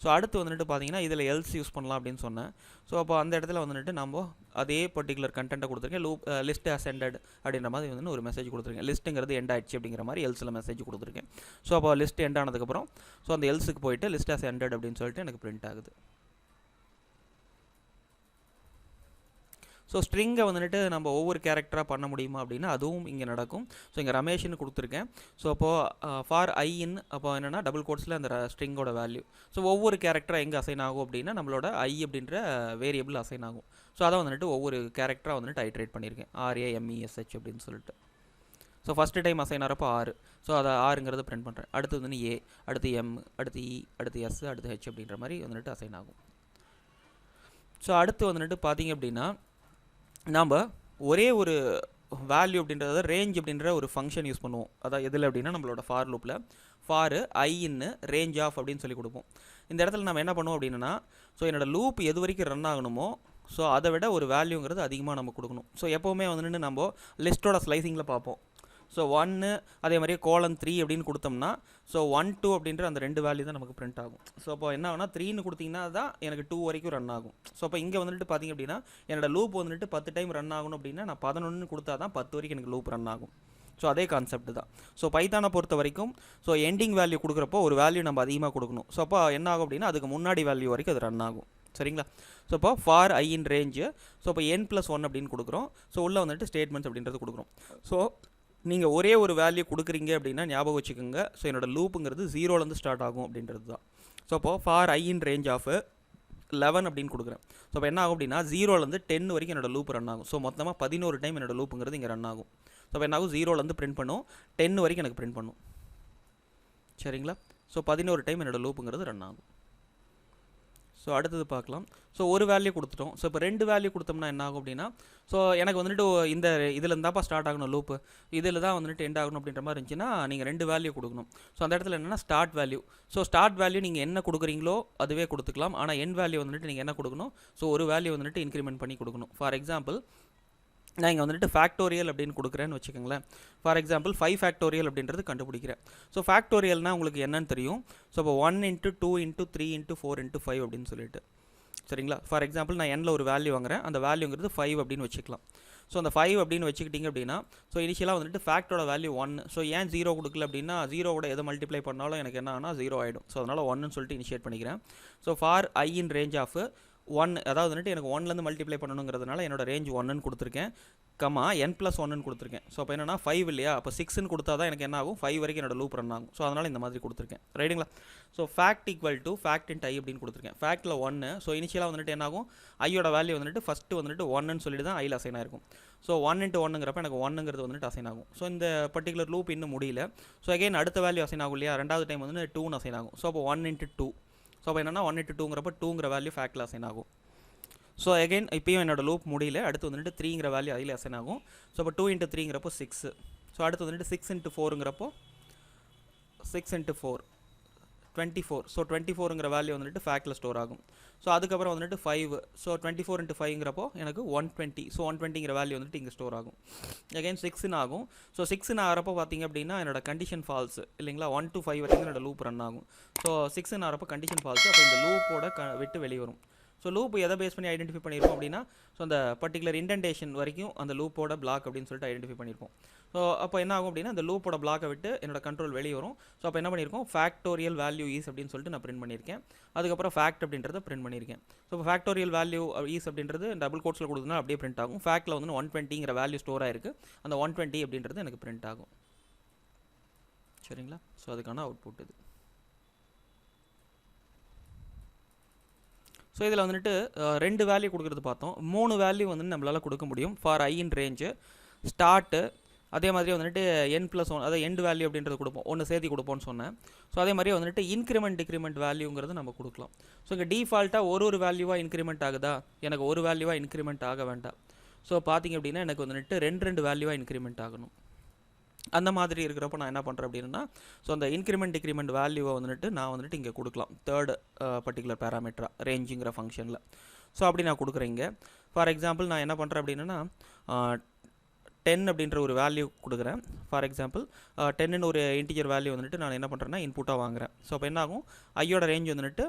ஸோ அடுத்து வந்துட்டு பார்த்தீங்கன்னா இதில் எல்ஸ் யூஸ் பண்ணலாம் அப்படின்னு சொன்னேன். ஸோ அப்போ அந்த இடத்துல வந்துட்டு நம்ம அதே பர்டிகுலர் கண்டென்ட்டை கொடுத்துருக்கேன். லூப் லிஸ்ட் அசெண்டட் அப்படின்ற மாதிரி வந்து ஒரு மெசேஜ் கொடுத்துருக்கேன். லிஸ்ட்டுங்கிறது எண்ட் ஆயிடுச்சு அப்படிங்கிற மாதிரி எல்ஸில் மெசேஜ் கொடுத்துருக்கேன். ஸோ அப்போ லிஸ்ட் எண்ட் ஆனதுக்கப்புறம் ஸோ அந்த எல்ஸுக்கு போயிட்டு லிஸ்ட் அசெண்டட் அப்படின்னு சொல்லிட்டு எனக்கு பிரிண்ட் ஆகுது. ஸோ ஸ்ட்ரிங்கை வந்துட்டு நம்ம ஒவ்வொரு கேரக்டராக பண்ண முடியுமா அப்படின்னா அதுவும் இங்கே நடக்கும். ஸோ இங்கே ரமேஷ்னு கொடுத்துருக்கேன். ஸோ அப்போது ஃபார் ஐன்னு அப்போ என்னென்னா டபுள் கோட்ஸில் அந்த ஸ்ட்ரிங்கோட வேல்யூ. ஸோ ஒவ்வொரு கேரக்டராக எங்கே அசைன் ஆகும் அப்படின்னா நம்மளோட ஐ அப்படின்ற வேரியபிள் அசைன் ஆகும். ஸோ அதை வந்துட்டு ஒவ்வொரு கேரக்டராக வந்துட்டு ஐட்ரேட் பண்ணியிருக்கேன். RAMESH அப்படின்னு சொல்லிட்டு. ஸோ ஃபஸ்ட்டு டைம் அசைன் ஆகிறப்போ 6. ஸோ அதை 6ங்கிறத பிரிண்ட் பண்ணுறேன். அடுத்து வந்து A, அடுத்து M, அடுத்து E, அடுத்து S, அடுத்து H அப்படின்ற மாதிரி வந்துட்டு அசைன் ஆகும். ஸோ அடுத்து வந்துட்டு பார்த்தீங்க அப்படின்னா நாம் ஒரே ஒரு வேல்யூ அப்படின்றத ரேஞ்ச் அப்படின்ற ஒரு ஃபங்க்ஷன் யூஸ் பண்ணுவோம். அதான் எதில் அப்படின்னா நம்மளோட ஃபார் லூப்பில் ஃபார் ஐன்னு ரேஞ்ச் ஆஃப் அப்படின்னு சொல்லி கொடுப்போம். இந்த இடத்துல நம்ம என்ன பண்ணுவோம் அப்படின்னா ஸோ என்னோடய லூப் எது வரைக்கும் ரன் ஆகணுமோ ஸோ அதை விட ஒரு வேல்யூங்கிறது அதிகமாக நம்ம கொடுக்கணும். ஸோ எப்போவுமே வந்துட்டு நம்ம லிஸ்ட்டோட ஸ்லைசிங்கில் பார்ப்போம். ஸோ 1 அதே மாதிரியே :3 அப்படின்னு கொடுத்தோம்னா ஸோ 1, 2 அப்படின்ற அந்த 2 வேல்யூ தான் நமக்கு பிரிண்ட் ஆகும். ஸோ அப்போ என்ன ஆகுனா 3ன்னு கொடுத்தீங்கன்னா தான் எனக்கு 2 வரைக்கும் ரன் ஆகும். ஸோ அப்போ இங்கே வந்துட்டு பார்த்திங்க அப்படின்னா என்னோட லூப் வந்துட்டு 10 டைம் ரன் ஆகணும் அப்படின்னா நான் 11 கொடுத்தா தான் 10 வரைக்கும் எனக்கு லூப் ரன் ஆகும். ஸோ அதே கான்செப்ட் தான். ஸோ பைத்தானை பொறுத்த வரைக்கும் ஸோ எண்டிங் வேல்யூ கொடுக்குறப்போ ஒரு வேல்யூ நம்ம அதிகமாக கொடுக்கணும். ஸோ அப்போ என்ன ஆகும் அப்படின்னா அதுக்கு முன்னாடி வேல்யூ வரைக்கும் அது ரன் ஆகும். சரிங்களா. ஸோ இப்போ for i in range so இப்போ n+1 அப்படின்னு கொடுக்குறோம். ஸோ உள்ளே வந்துட்டு ஸ்டேட்மெண்ட்ஸ் அப்படின்றது கொடுக்குறோம். ஸோ நீங்கள் ஒரே ஒரு வேல்யூ கொடுக்குறீங்க அப்படின்னா ஞாபகம் வச்சுக்கோங்க. ஸோ என்னோட லூப்புங்கிறது 0லேருந்து ஸ்டார்ட் ஆகும் அப்படின்றது தான். ஸோ அப்போது for i in range of 11 அப்படின்னு கொடுக்குறேன். ஸோ இப்போ என்ன ஆகும் அப்படின்னா 0லேருந்து 10 வரைக்கும் என்னோட லூப் ரன் ஆகும். ஸோ மொத்தமாக 11 டைம் என்னோட லூப்புங்கிறது இங்கே ரன் ஆகும். ஸோ இப்போ என்ன ஆகும் 0லேருந்து பிரிண்ட் பண்ணும், 10 வரைக்கும் எனக்கு பிரிண்ட் பண்ணும். சரிங்களா. ஸோ 11 டைம் என்னோட லூப்புங்கிறது ரன் ஆகும். ஸோ அடுத்தது பார்க்கலாம். ஸோ ஒரு வேல்யூ கொடுத்துட்டோம். ஸோ இப்போ 2 வேல்யூ கொடுத்தோம்னா என்ன ஆகும் அப்படின்னா ஸோ எனக்கு வந்துட்டு இந்த இதில் இருந்தாப்பா ஸ்டார்ட் ஆகணும் லூப்பு, இதில் தான் வந்துட்டு எண்ட் ஆகணும் அப்படின்ற மாதிரி இருந்துச்சுன்னா நீங்கள் 2 வேல்யூ கொடுக்கணும். ஸோ அந்த இடத்துல என்னென்னா start value. So start value நீங்கள் என்ன கொடுக்குறீங்களோ அதுவே கொடுத்துக்கலாம். ஆனால் எண்ட் வேல்யூ வந்துட்டு நீங்கள் என்ன கொடுக்கணும், ஸோ ஒரு வேல்யூ வந்துட்டு இன்க்ரிமெண்ட் பண்ணி கொடுக்கணும். ஃபார் எக்ஸாம்பிள் நான் இங்கே வந்துட்டு ஃபேக்டோரியல் அப்படின்னு கொடுக்குறேன்னு வச்சுக்கோங்களேன். ஃபார் எக்ஸாம்பிள் 5 ஃபேக்டோரியல் அப்படின்றது கண்டுபிடிக்கிறேன். ஸோ ஃபேக்டோரியல்னால் உங்களுக்கு என்னன்னு தெரியும். ஸோ இப்போ 1 × 2 × 3 × 4 × 5 அப்படின்னு சொல்லிட்டு. சரிங்களா. ஃபார் எக்ஸாம்பிள் நான் n ஒரு வேல்யூ வாங்குறேன், அந்த வேல்யூங்கிறது 5 அப்படின்னு வச்சுக்கலாம். ஸோ அந்த 5 அப்படின்னு வச்சுக்கிட்டிங்க அப்படின்னா ஸோ இனிஷியலாக வந்துட்டு ஃபேக்டோட வேல்யூ 1. ஸோ ஏன் 0 கொடுக்கல அப்படின்னா 0வோட எதை மல்டிப்ளை பண்ணாலும் எனக்கு என்ன ஆகுனா 0 ஆகிடும். ஸோ அதனால் 1ன்னு சொல்லிட்டு இனிஷியேட் பண்ணிக்கிறேன். So for i in range of 1, அதாவது வந்துட்டு எனக்கு 1லேருந்து மல்டிப்ளை பண்ணணுங்கிறதுனால என்னோட ரேஞ்ச் 1ன்னு கொடுத்துருக்கேன், கமா n+1ன்னு கொடுத்துருக்கேன். ஸோ அப்போ என்னன்னா 5 இல்லையா, அப்போ 6ன்னு கொடுத்தா தான் எனக்கு என்ன ஆகும் 5 வரைக்கும் என்னோட லூப் ரன் ஆகும். ஸோ அதனால் இந்த மாதிரி கொடுத்துருக்கேன். ரைட்டுங்களா. So fact equal to fact into I அப்படின்னு கொடுத்துருக்கேன். ஃபேக்ட்டில் 1. ஸோ இனிஷியலாக வந்துட்டு என்ன ஆகும், ஐயோட வேல்யூ வந்துட்டு ஃபஸ்ட்டு வந்துட்டு 1ன்னு சொல்லிட்டு தான் ஐயில் அசைன் ஆயிருக்கும். ஸோ 1 × 1ங்கிறப்ப எனக்கு 1ங்கிறது வந்துட்டு அசைன் ஆகும். ஸோ இந்த பர்டிகுலர் லூப் இன்னும் முடியல. ஸோ அகைன் அடுத்த வேல்யூ அசைன் ஆகும் இல்லையா, ரெண்டாவது டைம் வந்து 2ன்னு அசைன் ஆகும். ஸோ அப்போ 1 × 2. ஸோ அப்போ என்னன்னா 1 × 2ங்கிறப்ப 2ங்கிற வேல்யூ ஃபேக்டில் அசைன் ஆகும். ஸோ அகைன் இப்போயும் என்னோட லூப் முடியல. அடுத்து வந்துட்டு 3ங்கிற வேல்யூ அதில் அசைன் ஆகும். ஸோ இப்போ 2 × 3ங்கிறப்போ 6. ஸோ அடுத்து வந்துட்டு 6 × 4ங்கிறப்போ 6 × 4 24. ஸோ 24ங்கிற வேல்யூ வந்துட்டு ஃபேக்டில் ஸ்டோர் ஆகும். ஸோ அதுக்கப்புறம் வந்துட்டு 5. ஸோ 24 × 5ங்கிறப்போ எனக்கு 120. ஸோ 120ங்கிற வேல்யூ வந்துட்டு இங்கே ஸ்டோர் ஆகும். அகைன் 6ன்னு ஆகும். ஸோ 6ன்னு ஆகிறப்போ பார்த்தீங்க அப்படின்னா என்னோட கண்டிஷன் ஃபால்ஸ் இல்லைங்களா. 1 to 5 வரைக்கும் என்னோட லூப் ரன் ஆகும். ஸோ 6ன்னு ஆகிறப்போ கண்டிஷன் ஃபால்ஸ். அப்போ இந்த லூப்போட விட்டு வெளியே வரும். ஸோ லூப் எதை பேஸ் பண்ணி ஐடென்டிஃபை பண்ணியிருப்போம் அப்படின்னா ஸோ அந்த பர்டிகுலர் இன்டென்டேஷன் வரைக்கும் அந்த லூப்போட பிளாக் அப்படின்னு சொல்லிட்டு ஐடென்டிஃபை பண்ணியிருப்போம். ஸோ அப்போ என்ன ஆகும் அப்படின்னா அந்த லூப்போட பிளாக்கை விட்டு என்னோட கண்ட்ரோல் வெளியே வரும். ஸோ அப்போ என்ன பண்ணியிருக்கோம், ஃபேக்டோரியல் வேல்யூ ஈஸ் அப்படின்னு சொல்லிட்டு நான் பிரிண்ட் பண்ணியிருக்கேன். அதுக்கப்புறம் ஃபேக்ட் அப்படின்றத பிரிண்ட் பண்ணியிருக்கேன். ஸோ இப்போ ஃபேக்டோரியல் வேல்யூ ஈஸ் அப்படின்றது டபுள் கோட்ஸில் கொடுத்ததுனா அப்படியே பிரிண்ட் ஆகும். ஃபேக்டில் வந்து 120ங்கிற வேல்யூ ஸ்டோர் ஆயிருக்கு. அந்த 120 அப்படின்றது எனக்கு பிரிண்ட் ஆகும். சரிங்களா. ஸோ அதுக்கான அவுட்புட் இது. ஸோ இதில் வந்துட்டு 2 வேல்யூ கொடுக்குறது பார்த்தோம். 3 வேல்யூ வந்து நம்மளால் கொடுக்க முடியும். For i in range, start, அதே மாதிரி வந்துட்டு n+1 அதாவது எண்ட் வேல்யூ அப்படின்றது கொடுப்போம். ஒன்று சேர்த்து கொடுப்போம்னு சொன்னேன். ஸோ அதே மாதிரி வந்துட்டு இன்க்ரிமெண்ட் டிக்ரிமெண்ட் வேல்யூங்கிறது நம்ம கொடுக்கலாம். ஸோ இங்கே டிஃபால்ட்டாக ஒரு வேல்யூவாக இன்க்ரிமெண்ட் ஆகுதா, எனக்கு ஒரு வேல்யூவாக இன்க்ரிமெண்ட் ஆக வேண்டாம். ஸோ பார்த்திங்க அப்படின்னா எனக்கு வந்துட்டு 2 வேல்யூவாக இன்க்ரிமெண்ட் ஆகணும். அந்த மாதிரி இருக்கிறப்போ நான் என்ன பண்ணுறேன் அப்படின்னா, ஸோ அந்த இன்க்ரிமெண்ட் டிக்ரிமெண்ட் வேல்யூவை வந்துட்டு நான் வந்துட்டு இங்கே கொடுக்கலாம் தேர்டு பர்டிகுலர் பேராமீட்டரா ரேஞ்சுங்கிற ஃபங்க்ஷனில். ஸோ அப்படி நான் கொடுக்குறேன் இங்கே. ஃபார் எக்ஸாம்பிள் நான் என்ன பண்ணுறேன் அப்படின்னா 10 அப்படின்ற ஒரு வேல்யூ கொடுக்குறேன். ஃபார் எக்ஸாம்பிள் 10ன்னு ஒரு இன்டிஜர் வேல்யூ வந்துட்டு நான் என்ன பண்ணுறேன்னா இன்புட்டாக வாங்குறேன். ஸோ அப்போ என்ன ஆகும், ஐயோட ரேஞ்ச் வந்துட்டு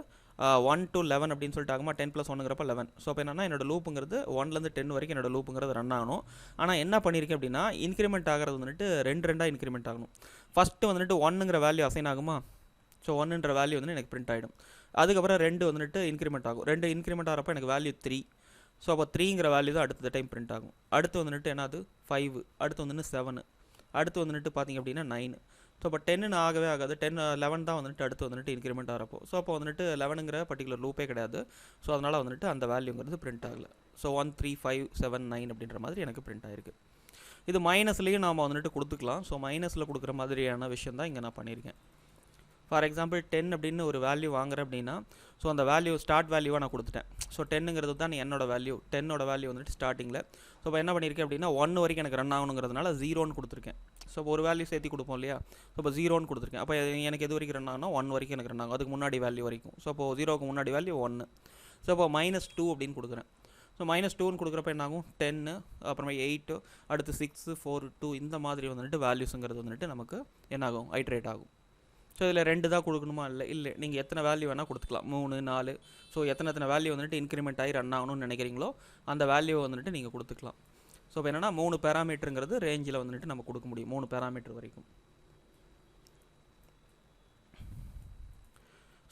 1 to 11 அப்படின்னு சொல்லிட்டு ஆகுமா, 10 + 1ங்கிறப்ப 11. ஸோ அப்போ என்னன்னா என்னோட லூப்புங்கிறது 1லேருந்து 10 வரைக்கும் என்னோட லூப்புங்கிறது ரன் ஆகணும். ஆனால் என்ன பண்ணியிருக்கேன் அப்படின்னா இன்க்ரிமெண்ட் ஆகிறது வந்துட்டு ரெண்டாக இன்க்ரிமெண்ட் ஆகணும். ஃபஸ்ட்டு வந்துட்டு 1ங்கிற வேல்யூ அசைன் ஆகுமா, ஸோ 1ன்ற வேல்யூ வந்து எனக்கு பிரிண்ட் ஆகிடும். அதுக்கப்புறம் 2 வந்துட்டு இன்க்ரிமெண்ட் ஆகும். 2 இன்க்ரிமெண்ட் ஆகிறப்ப எனக்கு வேல்யூ 3. ஸோ அப்போ 3ங்கிற வேல்யூ தான் அடுத்த டைம் பிரிண்ட் ஆகும். அடுத்து வந்துட்டு என்னது 5, அடுத்து வந்துட்டு 7, அடுத்து வந்துட்டு பார்த்திங்க அப்படின்னா 9. ஸோ அப்போ 10ன்னு ஆகவே ஆகாது, 10 11 தான் வந்துட்டு அடுத்து வந்துட்டு இன்க்ரிமெண்ட் ஆகிறப்போ. ஸோ அப்போ வந்துட்டு 11ங்கிற பர்டிகுலர் லூப்பே கிடையாது. ஸோ அதனால் வந்துட்டு அந்த வேல்யூங்கிறது பிரிண்ட் ஆகலை. ஸோ 1 3 5 7 9 அப்படின்ற மாதிரி எனக்கு பிரிண்ட் ஆகிருக்கு. இது மைனஸ்லேயும் நாம் வந்துட்டு கொடுத்துக்கலாம். ஸோ மைனஸில் கொடுக்குற மாதிரியான விஷயம் தான் இங்கே நான் பண்ணியிருக்கேன். ஃபார் எக்ஸாம்பிள் 10 அப்படின்னு ஒரு வேல்யூ வாங்குறேன் அப்படின்னா, ஸோ அந்த வேல்யூ ஸ்டார்ட் வேல்யூவாக நான் கொடுத்துட்டேன். ஸோ 10ங்கிறது தான் என்னோட வேல்யூ, 10ஓட வேல்யூ வந்துட்டு ஸ்டார்டிங்கில். ஸோ இப்போ என்ன பண்ணியிருக்கேன் அப்படின்னா 1 வரைக்கும் எனக்கு ரன் ஆகணுங்கிறதுனால 0ன்னு கொடுத்துருக்கேன். ஸோ ஒரு வேல்யூ சேர்த்து கொடுப்போம் இல்லையா, ஸோ இப்போ 0ன்னு கொடுத்துருக்கேன். அப்போ எனக்கு எது வரைக்கும் ரன் ஆகுனா 1 வரைக்கும் எனக்கு ரன் ஆகும், அதுக்கு முன்னாடி வேல்யூ வரைக்கும். ஸோ அப்போ 0க்கு முன்னாடி வேல்யூ 1. ஸோ இப்போ -2 அப்படின்னு கொடுக்குறேன். ஸோ -2ன்னு கொடுக்குறப்ப என்ன ஆகும், 10, அப்புறமா 8, அடுத்து 6 4 2 இந்த மாதிரி வந்துட்டு வேல்யூஸுங்கிறது வந்துட்டு நமக்கு என்ன ஆகும், ஐட்ரேட் ஆகும். ஸோ இதில் 2 தான் கொடுக்கணுமா, இல்லை நீங்கள் எத்தனை வேல்யூ வேணால் கொடுத்துக்கலாம், 3 4. ஸோ எத்தனை வேல்யூ வந்துட்டு இன்க்ரிமெண்ட் ஆகி ரன் ஆகணும்னு நினைக்கிறீங்களோ அந்த வேல்யூவை வந்துட்டு நீங்கள் கொடுத்துக்கலாம். ஸோ இப்போ என்னென்னா 3 பேராமீட்டருங்கிறது ரேஞ்சில் வந்துட்டு நம்ம கொடுக்க முடியும், 3 பேராமீட்டர் வரைக்கும்.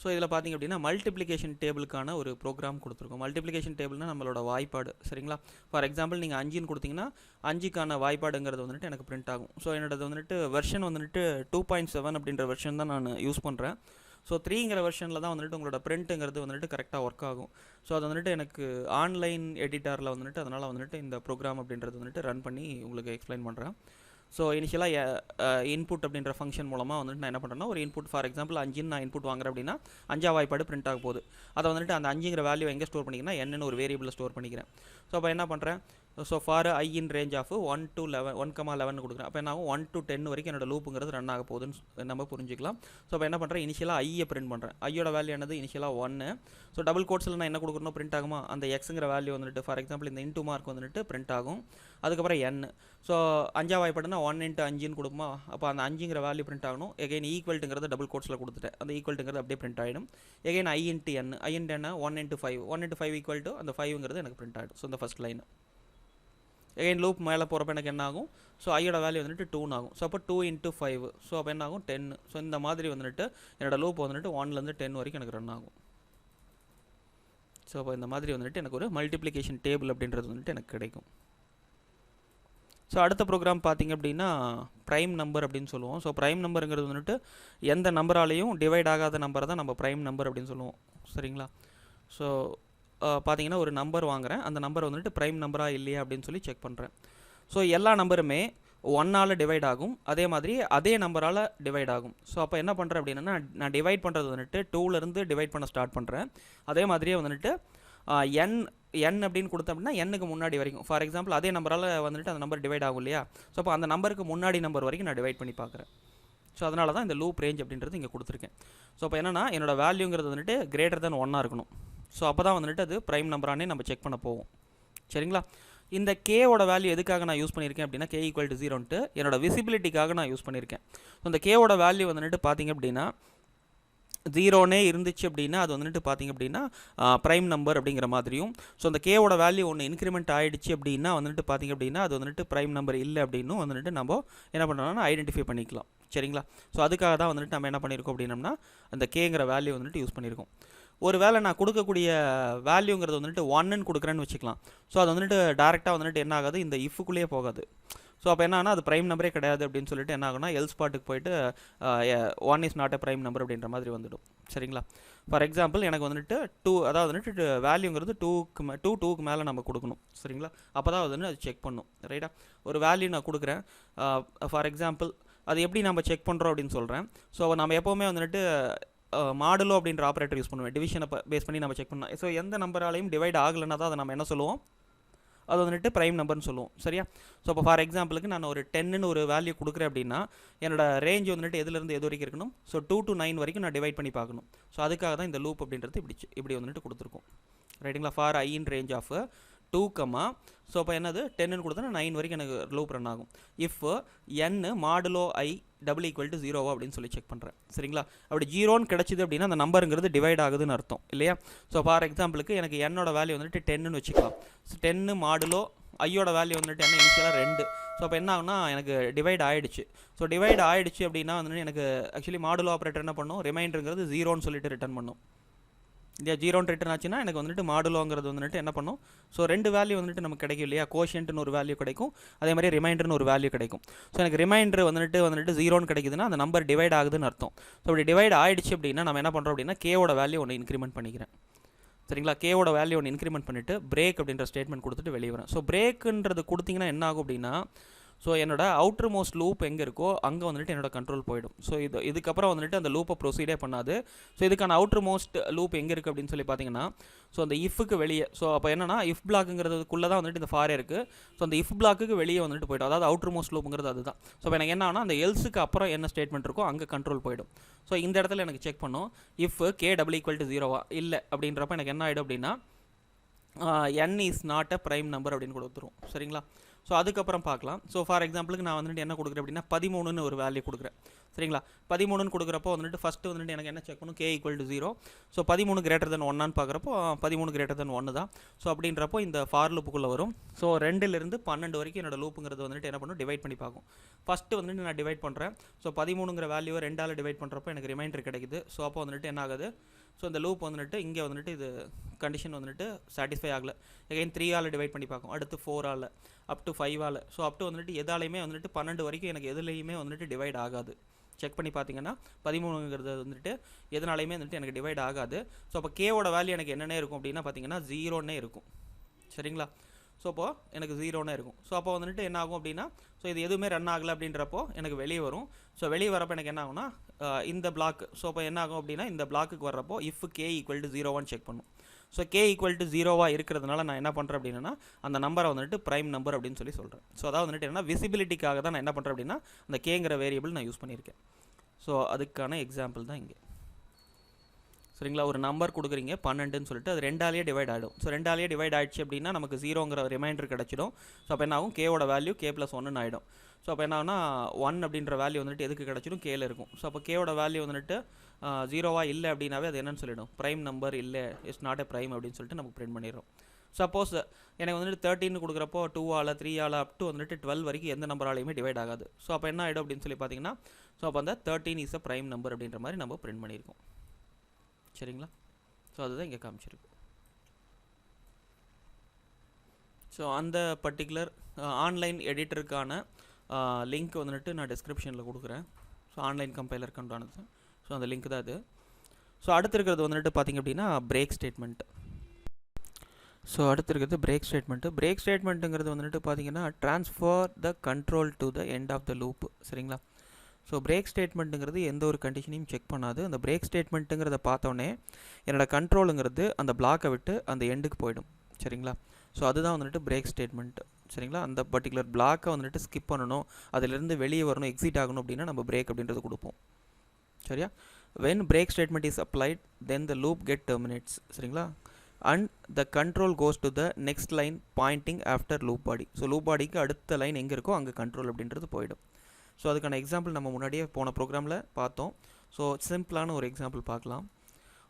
ஸோ இதில் பார்த்திங்க அப்படின்னா மல்டிப்ளிகேஷன் டேபிளுக்கான ஒரு ப்ரோக்ராம் கொடுத்துருக்கோம். மல்டிப்ளிகேஷன் டேபிள்னா நம்மளோட வாய்ப்பாடு, சரிங்களா. ஃபார் எக்ஸாம்பிள் நீங்கள் 5ன்னு கொடுத்தீங்கன்னா 5க்கான வாய்ப்பாடுங்கிறது வந்துட்டு எனக்கு பிரிண்ட் ஆகும். ஸோ என்னோடது வந்துட்டு வெர்ஷன் வந்துட்டு 2.7 அப்படின்ற வெர்ஷன் தான் நான் யூஸ் பண்ணுறேன். ஸோ 3ங்கிற வெர்ஷனில் தான் வந்துட்டு உங்களோட பிரிண்ட்டுங்கிறது வந்துட்டு கரெக்டாக ஒர்க் ஆகும். ஸோ அது வந்துட்டு எனக்கு ஆன்லைன் எடிட்டரில் வந்துட்டு அதனால் வந்துட்டு இந்த ப்ரோக்ராம் அப்படின்றது வந்துட்டு ரன் பண்ணி உங்களுக்கு எக்ஸ்பிளைன் பண்ணுறேன். ஸோ இனிஷியலாக இன்புட் அப்படின்ற ஃபங்க்ஷன் மூலமாக வந்துட்டு நான் என்ன பண்ணுறேன்னா ஒரு இன்புட், ஃபார் எக்ஸாம்பிள் 5ன்னு நான் இன்புட் வாங்குறேன் அப்படின்னா 5ஆம் வாய்ப்பாடு பிரிண்ட் ஆக போகுது. அதை வந்துட்டு அந்த 5ங்கிற வேல்யூ எங்கே ஸ்டோர் பண்ணிக்கிறேன்னா என்னன்னு ஒரு வேரியபிளில் ஸ்டோர் பண்ணிக்கிறேன். ஸோ அப்போ என்ன பண்ணுறேன், so for I in range of 1 to 11 1,11 கொடுக்குறேன். அப்போ என்ன ஆகும், 1 to 10 வரைக்கும் என்னோட லூப்புங்கிறது ரன் ஆக போகுதுன்னு நம்ம புரிஞ்சிக்கலாம். ஸோ அப்போ என்ன பண்ணுறேன், இனிஷியலாக ஐயை பிரிண்ட் பண்ணுறேன். ஐயோட வேல்யூ என்னது, இனிஷியலாக 1. ஸோ டபுள் கோட்ஸில் நான் என்ன கொடுக்கணும், பிரிண்ட் ஆகுமா, அந்த எக்ஸுங்கிற வேல்யூ வந்துட்டு ஃபார் எக்ஸாம்பிள் இந்த இன்டூ மார்க் வந்துட்டு பிரிண்ட் ஆகும். அதுக்கப்புறம் n. ஸோ 5ஆம் வாய்ப்பாடுனா 1 × 5ன்னு கொடுக்குமா, அப்போ அந்த 5ங்கிற வேல்யூ பிரிண்ட் ஆகணும். எகைன் ஈக்குவல்ட்டுங்கிறத டபுள் கோட்ஸில் கொடுத்துட்டேன், அந்த ஈக்குவல்ட்டுங்கிறது அப்படியே பிரிண்ட் ஆகிடும். Again I × n, I × n 1 × 5, 1 × 5 equal to அந்த 5ங்கிறது எனக்கு பிரிண்ட் ஆகிடும். ஸோ இந்த ஃபஸ்ட் லைன் எகைன் லூப் மேலே போகிறப்ப எனக்கு என்ன ஆகும், ஸோ ஐயோட வேல்யூ வந்துட்டு 2 ஆகும். ஸோ அப்போ 2 × 5, ஸோ அப்போ என்ன ஆகும் 10. ஸோ இந்த மாதிரி வந்துட்டு என்னோட லூப் வந்துட்டு 1லேருந்து 10 வரைக்கும் எனக்கு ரன் ஆகும். ஸோ அப்போ இந்த மாதிரி வந்துட்டு எனக்கு ஒரு மல்டிப்ளிகேஷன் டேபிள் அப்படின்றது வந்துட்டு எனக்கு கிடைக்கும். ஸோ அடுத்த ப்ரோக்ராம் பார்த்திங்க அப்படின்னா ப்ரைம் நம்பர் அப்படின்னு சொல்லுவோம். ஸோ ப்ரைம் நம்பருங்கிறது வந்துட்டு எந்த நம்பராலையும் டிவைட் ஆகாத நம்பரை தான் நம்ம ப்ரைம் நம்பர் அப்படின்னு சொல்லுவோம், சரிங்களா. ஸோ பார்த்தீங்கன்னா ஒரு நம்பர் வாங்குகிறேன், அந்த நம்பர் வந்துட்டு ப்ரைம் நம்பரா இல்லையா அப்படின்னு சொல்லி செக் பண்ணுறேன். ஸோ எல்லா நம்பருமே 1ஆல் டிவைட் ஆகும், அதே மாதிரி அதே நம்பரால் டிவைட் ஆகும். ஸோ அப்போ என்ன பண்ணுறேன் அப்படின்னா நான் டிவைட் பண்ணுறது வந்துட்டு 2லேருந்து டிவைட் பண்ண ஸ்டார்ட் பண்ணுறேன். அதே மாதிரியே வந்துட்டு n அப்படின்னு கொடுத்தோம் அப்படின்னா n-க்கு முன்னாடி வரைக்கும், ஃபார் எக்ஸாம்பிள் அதே நம்பரால் வந்துட்டு அந்த நம்பர் டிவைட் ஆகும் இல்லையா. ஸோ அப்போ அந்த நம்பருக்கு முன்னாடி நம்பர் வரைக்கும் நான் டிவைட் பண்ணி பார்க்குறேன். ஸோ அதனால தான் இந்த லூப் ரேஞ்ச் அப்படின்றது இங்கே கொடுத்துருக்கேன். ஸோ அப்போ என்னென்னா என்னோடய வேல்யூங்கிறது வந்துட்டு கிரேட்டர் தென் 1 இருக்கணும். ஸோ அப்போ தான் வந்துட்டு அது ப்ரைம் நம்பரானே நம்ம செக் பண்ண போவோம், சரிங்களா. இந்த கேவோட வேல்யூ எதுக்காக நான் யூஸ் பண்ணியிருக்கேன் அப்படின்னா k = 0ன்ட்டு என்னோட விசிபிலிட்டிக்காக நான் யூஸ் பண்ணியிருக்கேன். ஸோ இந்த கேவோட வேல்யூ வந்துட்டு பார்த்திங்க அப்படின்னா 0னே இருந்துச்சு அப்படின்னா அது வந்துட்டு பார்த்திங்க அப்படின்னா ப்ரைம் நம்பர் அப்படிங்கிற மாதிரியும், ஸோ அந்த கேவோட வேல்யூ ஒன்று இன்க்ரிமெண்ட் ஆகிடுச்சு அப்படின்னா வந்துட்டு பார்த்திங்க அப்படின்னா அது வந்துட்டு ப்ரைம் நம்பர் இல்லை அப்படின்னு வந்துட்டு நம்ம என்ன பண்ணுறோம்னா ஐடென்டிஃபை பண்ணிக்கலாம், சரிங்களா. ஸோ அதுக்காக தான் வந்துட்டு நம்ம என்ன பண்ணியிருக்கோம் அப்படின்னம்னா அந்த கேங்கிற வேல்யூ வந்துட்டு யூஸ் பண்ணியிருக்கோம். ஒரு வேளை நான் கொடுக்கக்கூடிய வேல்யூங்கிறது வந்துட்டு 1ன்னு கொடுக்குறேன்னு வச்சுக்கலாம். ஸோ அது வந்துட்டு டேரெக்டாக வந்துட்டு என்ன ஆகாது, இந்த இஃப்குள்ளேயே போகாது. ஸோ அப்போ என்ன ஆனால் அது ப்ரைம் நம்பரே கிடையாது அப்படின்னு சொல்லிட்டு என்ன ஆகுனா எல்ஸ் பாட்டுக்கு போயிட்டு 1 is not a prime number அப்படின்ற மாதிரி வந்துடும், சரிங்களா. ஃபார் எக்ஸாம்பிள் எனக்கு வந்துட்டு 2, அதாவது வந்துட்டு வேல்யூங்கிறது 2க்கு மேலே நம்ம கொடுக்கணும், சரிங்களா. அப்போ தான் வந்து அது செக் பண்ணும், ரைட்டா. ஒரு வேல்யூ நான் கொடுக்குறேன், ஃபார் எக்ஸாம்பிள் அது எப்படி நம்ம செக் பண்ணுறோம் அப்படின்னு சொல்கிறேன். ஸோ நம்ம எப்போவுமே வந்துட்டு மாடுலோ அப்படின்ற ஆப்ரேட்டர் யூஸ் பண்ணுவேன், டிவிஷனை பேஸ் பண்ணி நம்ம செக் பண்ணோம். ஸோ எந்த நம்பராலையும் டிவைட் ஆகலைன்னா தான் அதை நம்ம என்ன சொல்லுவோம், அது வந்துட்டு ப்ரைம் நம்பர்னு சொல்லுவோம். சரியா? ஸோ இப்போ ஃபார் எக்ஸாம்பிளுக்கு நான் ஒரு 10ன்னு ஒரு வேல்யூ கொடுக்குறேன் அப்படின்னா என்னோட ரேஞ்ச் வந்துட்டு எதுலேருந்து எது வரைக்கும் இருக்கணும்? ஸோ 2 to 9 வரைக்கும் நான் டிவைட் பண்ணி பார்க்கணும். ஸோ அதுக்காக தான் இந்த லூப் அப்படின்றது இப்படி வந்துட்டு கொடுத்துருக்கோம். ரைட்டுங்களா? For i in range of 2, so அப்போ என்னது 10ன்னு கொடுத்தா 9 வரைக்கும் எனக்கு லூப் ரன் ஆகும். If n modulo i double equal to 0 அப்படின்னு சொல்லி செக் பண்ணுறேன். சரிங்களா? அப்படி 0ன்னு கிடச்சிது அப்படின்னா அந்த நம்பருங்கிறது டிவைட் ஆகுதுன்னு அர்த்தம் இல்லையா? ஸோ ஃபார் எக்ஸாம்பிளுக்கு எனக்கு என்னோட வேல்யூ வந்துட்டு 10ன்னு வச்சுக்கலாம். ஸோ 10 மாடுலோ ஐயோட வேல்யூ வந்துட்டு என்ன இனிஷியலாக 2. ஸோ அப்போ என்ன ஆகுனா எனக்கு டிவைட் ஆகிடுச்சு. ஸோ டிவைட் ஆகிடுச்சு அப்படின்னா வந்துட்டு எனக்கு ஆக்சுவலி மாடுலோ ஆப்ரேட்டர் என்ன பண்ணும்? ரிமைண்டருங்கிறது 0ன்னு சொல்லிட்டு ரிட்டர்ன் பண்ணும். இல்லையா? 0ன்னு ரிட்டர்ன் ஆச்சுன்னா எனக்கு வந்துட்டு மாடுலோங்கிறது வந்துட்டு என்ன பண்ணும்? ஸோ 2 வேல்யூ வந்துட்டு நமக்கு கிடைக்கும் இல்லையா? கோஷியன்ட்னு ஒரு வேல்யூ கிடைக்கும், அதே மாதிரி ரிமைண்டர்னு ஒரு வேல்யூ கிடைக்கும். ஸோ எனக்கு ரிமைண்டர் வந்துட்டு 0ன்னு கிடைக்குதுன்னா அந்த நம்பர் டிவைட் ஆகுதுன்னு அர்த்தம். ஸோ அப்படி டிவைட் ஆகிடுச்சு அப்படின்னா நம்ம என்ன பண்ணுறோம் அப்படின்னா கேவோட வேல்யூ ஒன்று இன்க்ரிமெண்ட் பண்ணிக்கிறேன். சரிங்களா? கேவோட வேல்யூ ஒன்று இன்க்ரிமெண்ட் பண்ணிவிட்டு பிரேக் அப்படின்ற ஸ்டேட்மெண்ட் கொடுத்துட்டு வெளியே வரேன். ஸோ பிரேக்குன்றது கொடுத்தீங்கன்னா என்ன ஆகும் அப்படின்னா ஸோ என்னோட அவுட்டர் மோஸ்ட் லூப் எங்கே இருக்கோ அங்கே வந்துட்டு என்னோட கண்ட்ரோல் போயிடும். ஸோ இதுக்கப்புறம் வந்துட்டு அந்த லூப்பை ப்ரொசீடே பண்ணாது. ஸோ இதுக்கான அவுட்டர் மோஸ்ட் லூப் எங்கே இருக்குது அப்படின்னு சொல்லி பார்த்தீங்கன்னா ஸோ அந்த இஃப்க்கு வெளியே. ஸோ அப்போ என்னன்னா இஃப் பிளாக்குங்கிறதுக்குள்ளே தான் வந்துட்டு இந்த ஃபார் இருக்குது. ஸோ அந்த இஃப் பிளாக்குக்கு வெளியே வந்துட்டு போய்டும். அதாவது அவுட்டர் மோஸ்ட் லூப்புங்கிறது அதுதான். ஸோ இப்போ எனக்கு என்ன ஆகுனா அந்த எல்ஸுக்கு அப்புறம் என்ன ஸ்டேட்மெண்ட் இருக்கோ அங்கே கண்ட்ரோல் போயிடும். ஸோ இந்த இடத்துல எனக்கு செக் பண்ணும் if K double equal to 0 இல்லை அப்படின்றப்ப எனக்கு என்ன ஆகிடும் அப்படின்னா n is not a prime number அப்படின்னு கொடுத்துரும். சரிங்களா? ஸோ அதுக்கப்புறம் பார்க்கலாம். ஸோ ஃபார் எக்ஸாம்பிளுக்கு நான் வந்துட்டு என்ன கொடுக்குறேன் அப்படின்னா 13ன்னு ஒரு வேல்யூ கொடுக்குறேன். சரிங்களா? 13ன்னு கொடுக்குறப்போ வந்துட்டு ஃபஸ்ட்டு வந்துட்டு எனக்கு என்ன செக் பண்ணும்? K equal to 0. So 13 greater than 1 பார்க்குறப்போ 13 கிரேட்டர் தென் 1 தான். ஸோ அப்படின்றப்போ இந்த ஃபார் லூப்புக்குள்ளே வரும். ஸோ 2லேருந்து 12 வரைக்கும் என்னோட லூப்புங்கிறது வந்துட்டு என்ன பண்ணும்? டிவைட் பண்ணி பார்க்கும். ஃபஸ்ட்டு வந்துட்டு நான் டிவைட் பண்ணுறேன். ஸோ 13ங்கிற வேல்யூவை 2ஆல் டிவைட் பண்ணுறப்போ எனக்கு ரிமைண்டர் கிடைக்குது. ஸோ அப்போ வந்துட்டு என்ன ஆகுது? ஸோ இந்த லூப் வந்துட்டு இங்கே வந்துட்டு இது கண்டிஷன் வந்துட்டு சாட்டிஸ்ஃபை ஆகலை. எகைன் 3ஆல் டிவைட் பண்ணி பார்க்கும். அடுத்து 4ஆல் அப் டு 5ஆல். ஸோ அப் டு வந்துட்டு எதாலையுமே வந்துட்டு 12 வரைக்கும் எனக்கு எதுலேயுமே வந்துட்டு டிவைட் ஆகாது. செக் பண்ணி பார்த்தீங்கன்னா 13ங்கிறது வந்துட்டு எதனாலையுமே வந்துட்டு எனக்கு டிவைட் ஆகாது. ஸோ அப்போ கேவோட வேல்யூ எனக்கு என்னென்ன இருக்கும் அப்படின்னா பார்த்தீங்கன்னா 0ன்னே இருக்கும். சரிங்களா? ஸோ அப்போது எனக்கு 0ன்னே இருக்கும். ஸோ அப்போ வந்துட்டு என்ன ஆகும் அப்படின்னா ஸோ இது எதுவுமே ரன் ஆகலை அப்படின்றப்போ எனக்கு வெளியே வரும். ஸோ வெளியே வரப்போ எனக்கு என்ன ஆகும்னா இந்த பிளாக். ஸோ அப்போ என்ன ஆகும் அப்படின்னா இந்த பிளாக்குக்கு வர்றப்போ if K equal to 0 check பண்ணும். ஸோ கே ஈக்குவல் டு 0 இருக்கிறதுனால நான் என்ன பண்ணுறேன் அப்படின்னா அந்த நம்பரை வந்துட்டு ப்ரைம் நம்பர் அப்படின்னு சொல்லி சொல்கிறேன். ஸோ அதாவது வந்துட்டு என்ன விசிபிலிட்டிக்காக தான் நான் என்ன பண்ணுறேன் அப்படின்னா அந்த கேங்கிற வேரியபிள் நான் யூஸ் பண்ணியிருக்கேன். ஸோ அதுக்கான எக்ஸாம்பிள் தான் இங்கே. சரிங்களா? ஒரு நம்பர் கொடுக்குறீங்க 12ன்னு சொல்லிட்டு அது 2ஆலேயே டிவைட் ஆகிடும். ஸோ 2ஆலேயே டிவைட் ஆகிடுச்சு அப்படின்னா நமக்கு 0ங்கிற ரிமைண்டர் கிடச்சிடும். ஸோ அப்போ என்ன ஆகும்? கேவோட வேல்யூ கே + 1ன்னு ஆகிடும். ஸோ அப்போ என்ன ஆகுனா 1 அப்படின்ற வேல்யூ வந்துட்டு எதுக்கு கிடச்சிடும்? கேல இருக்கும். ஸோ அப்போ கேவோட வேல்யூ வந்துட்டு 0வா இல்லை அப்படின்னாவே அது என்னன்னு சொல்லிடும்? ப்ரைம் நம்பர் இல்லை, இட்ஸ் நாட் எ ப்ரைம் அப்படின்னு சொல்லிட்டு நமக்கு பிரிண்ட் பண்ணிடுறோம். சப்போஸ் எனக்கு வந்துட்டு 13 கொடுக்குறப்போ 2ஆல் 3ஆல் அப் டு வந்துட்டு 12 வரைக்கும் எந்த நம்பராலையுமே டிவைட் ஆகாது. ஸோ அப்போ என்ன ஆகிடும் அப்படின்னு சொல்லி பார்த்தீங்கன்னா ஸோ அப்போ அந்த 13 இஸ் அ ப்ரைம் நம்பர் அப்படின்ற மாதிரி நம்ம பிரிண்ட் பண்ணியிருக்கோம். சரிங்களா? ஸோ அதுதான் இங்கே காமிச்சிருக்கு. ஸோ அந்த பர்டிகுலர் ஆன்லைன் எடிட்டருக்கான லிங்க் வந்துட்டு நான் டிஸ்கிரிப்ஷனில் கொடுக்குறேன். ஸோ ஆன்லைன் கம்பைலர் கண்டானது. ஸோ அந்த லிங்க் தான் அது. ஸோ அடுத்து இருக்கிறது வந்துட்டு பார்த்திங்க அப்படின்னா பிரேக் ஸ்டேட்மெண்ட். ஸோ அடுத்து இருக்கிறது பிரேக் ஸ்டேட்மெண்ட்டு. பிரேக் ஸ்டேட்மெண்ட்டுங்கிறது வந்துட்டு பார்த்திங்கன்னா transfer the control to the end of the loop. சரிங்களா? ஸோ பிரேக் ஸ்டேட்மெண்ட்டுங்கிறது எந்த ஒரு கண்டிஷனையும் செக் பண்ணாது. அந்த பிரேக் ஸ்டேட்மெண்ட்டுங்கிறத பார்த்தோன்னே என்னோடய கண்ட்ரோலுங்கிறது அந்த பிளாக்கை விட்டு அந்த எண்டுக்கு போயிடும். சரிங்களா? ஸோ அதுதான் வந்துட்டு பிரேக் ஸ்டேட்மெண்ட்டு. சரிங்களா? அந்த பர்டிகுலர் பிளாக்கை வந்துட்டு ஸ்கிப் பண்ணணும், அதிலிருந்து வெளியே வரணும், எக்ஸிட் ஆகணும் அப்படின்னா நம்ம பிரேக் அப்படின்றது கொடுப்போம். சரியா? when break statement is applied then the loop get terminates. சரிங்களா? and the control goes to the next line pointing after loop body. So loop bodyக்கு அடுத்த லைன் எங்கே இருக்கோ அங்கே கண்ட்ரோல் அப்படின்றது போயிடும். ஸோ அதுக்கான எக்ஸாம்பிள் நம்ம முன்னாடியே போன ப்ரோக்ராமில் பார்த்தோம். ஸோ சிம்பிளான ஒரு எக்ஸாம்பிள் பார்க்கலாம்.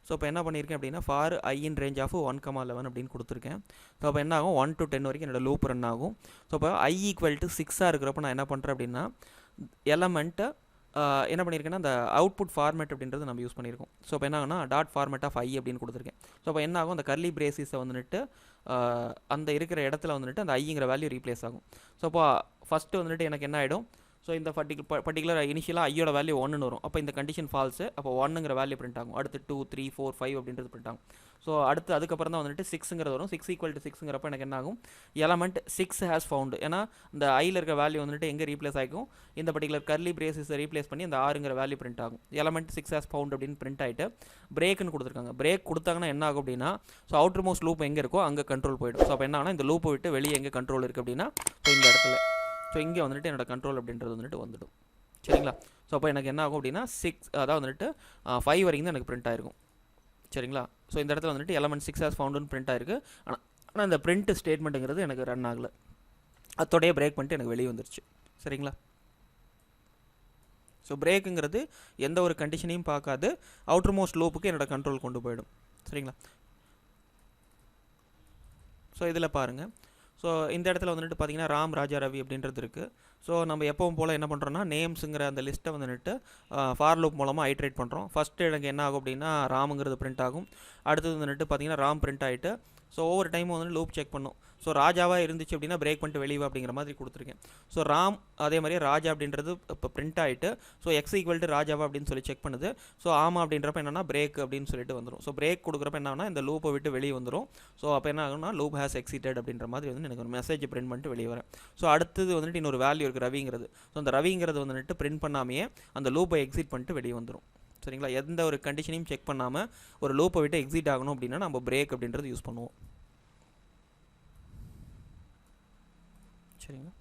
ஸோ இப்போ என்ன பண்ணியிருக்கேன் அப்படின்னா for i in range of 1,11 அப்படின்னு கொடுத்துருக்கேன். ஸோ அப்போ என்ன ஆகும்? 1 to 10 வரைக்கும் என்னோடய லூப் ரன் ஆகும். ஸோ இப்போ i = 6 இருக்கிறப்ப நான் என்ன பண்ணுறேன் அப்படின்னா எலமெண்ட்டை என்ன பண்ணியிருக்கேன்னா அந்த அவுட்புட் ஃபார்மேட் அப்படின்றது நம்ம யூஸ் பண்ணியிருக்கோம். ஸோ இப்போ என்ன ஆகுனா டாட் ஃபார்மேட் ஆஃப் ஐ அப்படின்னு கொடுத்துருக்கேன். ஸோ அப்போ என்ன ஆகும்? அந்த கர்லி பிரேசிஸை வந்துட்டு அந்த இருக்கிற இடத்துல வந்துட்டு அந்த ஐங்கிற வேல்யூ ரீப்ளேஸ் ஆகும். ஸோ அப்போ ஃபஸ்ட்டு வந்துட்டு எனக்கு என்ன ஆகிடும்? ஸோ இந்த பர்டிகுலர் இனிஷியலாக ஐயோட வேல்யூ 1ன்னு வரும். அப்போ இந்த கண்டிஷன் ஃபால்ஸு. அப்போ 1ங்கிற வேல்யூ பிரிண்ட் ஆகும். அடுத்து 2, 3, 4, 5 அப்படின்றது பிரிண்ட் ஆகும். ஸோ அதுக்கப்புறம் தான் வந்துட்டு 6ங்கிறது வரும். 6 ஈக்குவல் டு 6ங்கிறப்ப எனக்கு என்ன ஆகும், எலமெண்ட் 6 ஹேஸ் ஃபவுண்டு. ஏன்னா இந்த ஐயில் இருக்க வேல்யூ வந்துட்டு எங்கே ரீப்ளேஸ் ஆகிக்கும், இந்த பர்டிகுலர் கர்லி பிரேசஸை ரீப்ளேஸ் பண்ணி அந்த 6ங்கிற வேல்யூ பிரிண்ட் ஆகும். எலமெண்ட் 6 ஹேஸ் ஃபவுண்ட் அப்படின்னு பிரிண்ட் ஆகிட்டு பிரேக்குன்னு கொடுத்துருக்காங்க. பிரேக் கொடுத்தாங்கன்னா என்ன ஆகும் அப்படின்னா, ஸோ அவுட்டர் மோஸ்ட் லூப் எங்கே இருக்கோ அங்கே கண்ட்ரோல் போயிடும். ஸோ அப்போ என்ன ஆகுனா, இந்த லூப்பை விட்டு வெளியே எங்கே கண்ட்ரோல் இருக்குது அப்படின்னா, ஸோ இந்த இடத்துல, ஸோ இங்கே வந்துட்டு என்னோட கண்ட்ரோல் அப்படின்றது வந்துட்டு வந்துடும். சரிங்களா? ஸோ அப்போ எனக்கு என்ன ஆகும் அப்படின்னா 6, அதாவது வந்துட்டு 5 வரைக்கும் தான் எனக்கு பிரிண்ட் ஆகிருக்கும். சரிங்களா? ஸோ இந்த இடத்துல வந்துட்டு எலமெண்ட் 6 ஹேஸ் ஃபவுண்டுன்னு பிரிண்ட் ஆயிருக்கு. ஆனால் இந்த பிரிண்ட் ஸ்டேட்மெண்ட்டுங்கிறது எனக்கு ரன் ஆகலை. அதோடைய பிரேக் பண்ணிட்டு எனக்கு வெளியே வந்துருச்சு. சரிங்களா? ஸோ பிரேக்குங்கிறது எந்த ஒரு கண்டிஷனையும் பார்க்காது, அவுட்டர் மோஸ்ட் லூப்புக்கு என்னோட கண்ட்ரோல் கொண்டு போயிடும். சரிங்களா? ஸோ இதில் பாருங்கள், ஸோ இந்த இடத்துல வந்துட்டு பார்த்தீங்கன்னா ராம், ராஜா, ரவி அப்படின்றது இருக்குது. ஸோ நம்ம எப்பவும் போல் என்ன பண்ணுறோன்னா, நேம்ஸுங்கிற அந்த லிஸ்ட்டை வந்துட்டு ஃபார் லூப் மூலமாக ஐட்ரேட் பண்ணுறோம். ஃபஸ்ட்டு எனக்கு என்ன ஆகும் அப்படின்னா ராமுங்கிறது பிரிண்ட் ஆகும். அடுத்தது வந்துட்டு பார்த்தீங்கன்னா ராம் பிரிண்ட் ஆகிட்டு, ஸோ ஒவ்வொரு டைமும் வந்து லூப் செக் பண்ணும். ஸோ ராஜாவாக இருந்துச்சு அப்படின்னா பிரேக் பண்ணிட்டு வெளியே அப்படிங்கிற மாதிரி கொடுத்துருக்கேன். ஸோ ராம் அதே மாதிரியே ராஜா அப்படின்றது இப்போ பிரிண்ட் ஆகிட்டு, ஸோ எக்ஸ் ஈக்குவல் டு ராஜாவா அப்படின்னு சொல்லி செக் பண்ணுது. ஸோ ஆமாம் அப்படின்றப்ப என்னன்னா பிரேக் அப்படின்னு சொல்லிட்டு வந்துடும். ஸோ பிரேக் கொடுக்குறப்ப என்னன்னா இந்த லூப்பை விட்டு வெளியே வந்துடும். ஸோ அப்போ என்ன ஆகும்னா லூப் ஹேஸ் எக்ஸிட்டட் அப்படின்ற மாதிரி வந்து எனக்கு ஒரு மெசேஜ் பிரிண்ட் பண்ணிட்டு வெளியே வரேன். ஸோ அடுத்தது வந்துட்டு இன்னொரு வேல்யூ இருக்குது ரவிங்கிறது. ஸோ அந்த ரவிங்கிறது வந்துட்டு பிரிண்ட் பண்ணாமையே அந்த லூப்பை எக்ஸிட் பண்ணிட்டு வெளியே வந்துடும். சரிங்களா? எந்த ஒரு கண்டிஷனையும் செக் பண்ணாமல் ஒரு லூப்பை விட்டு எக்ஸிட் ஆகணும் அப்படின்னா நம்ம பிரேக் அப்படின்றது யூஸ் பண்ணுவோம். சரிங்களா?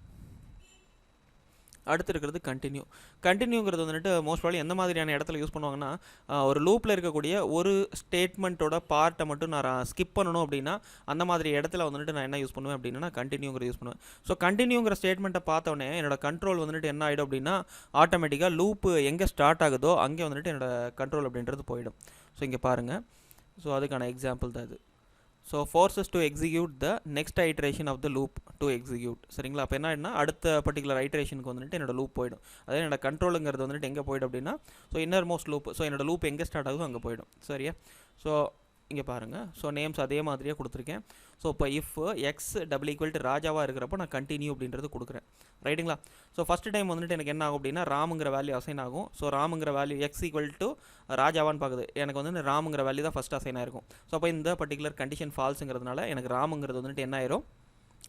அடுத்து இருக்கிறது கண்டினியூ. கண்டினியூங்கிறது வந்துட்டு மோஸ்ட் ப்ராபப்லி எந்த மாதிரியான இடத்துல யூஸ் பண்ணுவாங்கன்னா, ஒரு லூப்பில் இருக்கக்கூடிய ஒரு ஸ்டேட்மெண்ட்டோட பார்ட்டை மட்டும் நான் ஸ்கிப் பண்ணணும் அப்படின்னா அந்த மாதிரி இடத்துல வந்துட்டு நான் என்ன யூஸ் பண்ணுவேன் அப்படின்னா கண்டினியூங்கிற யூஸ் பண்ணுவேன். ஸோ கண்டினியூங்கிற ஸ்டேட்மெண்ட்டை பார்த்தோன்னே என்னோட கண்ட்ரோல் வந்துட்டு என்ன ஆகிடும் அப்படின்னா, ஆட்டோமேட்டிக்காக லூப்பு எங்கே ஸ்டார்ட் ஆகுதோ அங்கே வந்துட்டு என்னோட கண்ட்ரோல் அப்படின்றது போயிடும். ஸோ இங்கே பாருங்கள், ஸோ அதுக்கான எக்ஸாம்பிள் தான் இது. So forces to execute the next iteration of the loop to execute. சரிங்களா? அப்போ என்ன அடுத்த பர்டிகுலர் ஐட்ரேஷனுக்கு வந்துட்டு என்னோட லூப் போயிடும். அதே என்னோட கண்ட்ரோலுங்கிறது வந்துட்டு எங்கே போயிடும் அப்படின்னா, so inner most loop, so என்னோட லூப் எங்கே ஸ்டார்ட் ஆகுதோ அங்கே போயிடும். சரியா? ஸோ இங்கே பாருங்கள், ஸோ நேம்ஸ் அதே மாதிரியே கொடுத்துருக்கேன். ஸோ இப்போ if X double equal to ராஜாவாக இருக்கிறப்போ நான் கண்டினியூ அப்படின்றது கொடுக்குறேன். ரைட்டுங்களா? ஸோ ஃபஸ்ட்டு டைம் வந்துட்டு எனக்கு என்ன ஆகும் அப்படின்னா ராமுங்கிற வேல்யூ அசைன் ஆகும். ஸோ ராமுங்கிற வேல்யூ எக்ஸ் ஈக்குவல் டு ராஜாவான்னு பார்க்குது. எனக்கு வந்து ராமுங்கிற வேல்யூ தான் ஃபஸ்ட் அசைன் ஆயிருக்கும். ஸோ அப்போ இந்த பர்டிகுலர் கண்டிஷன் ஃபால்ஸுங்கிறதுனால எனக்கு ராமுங்கிறது வந்துட்டு என்ன ஆயிரும்,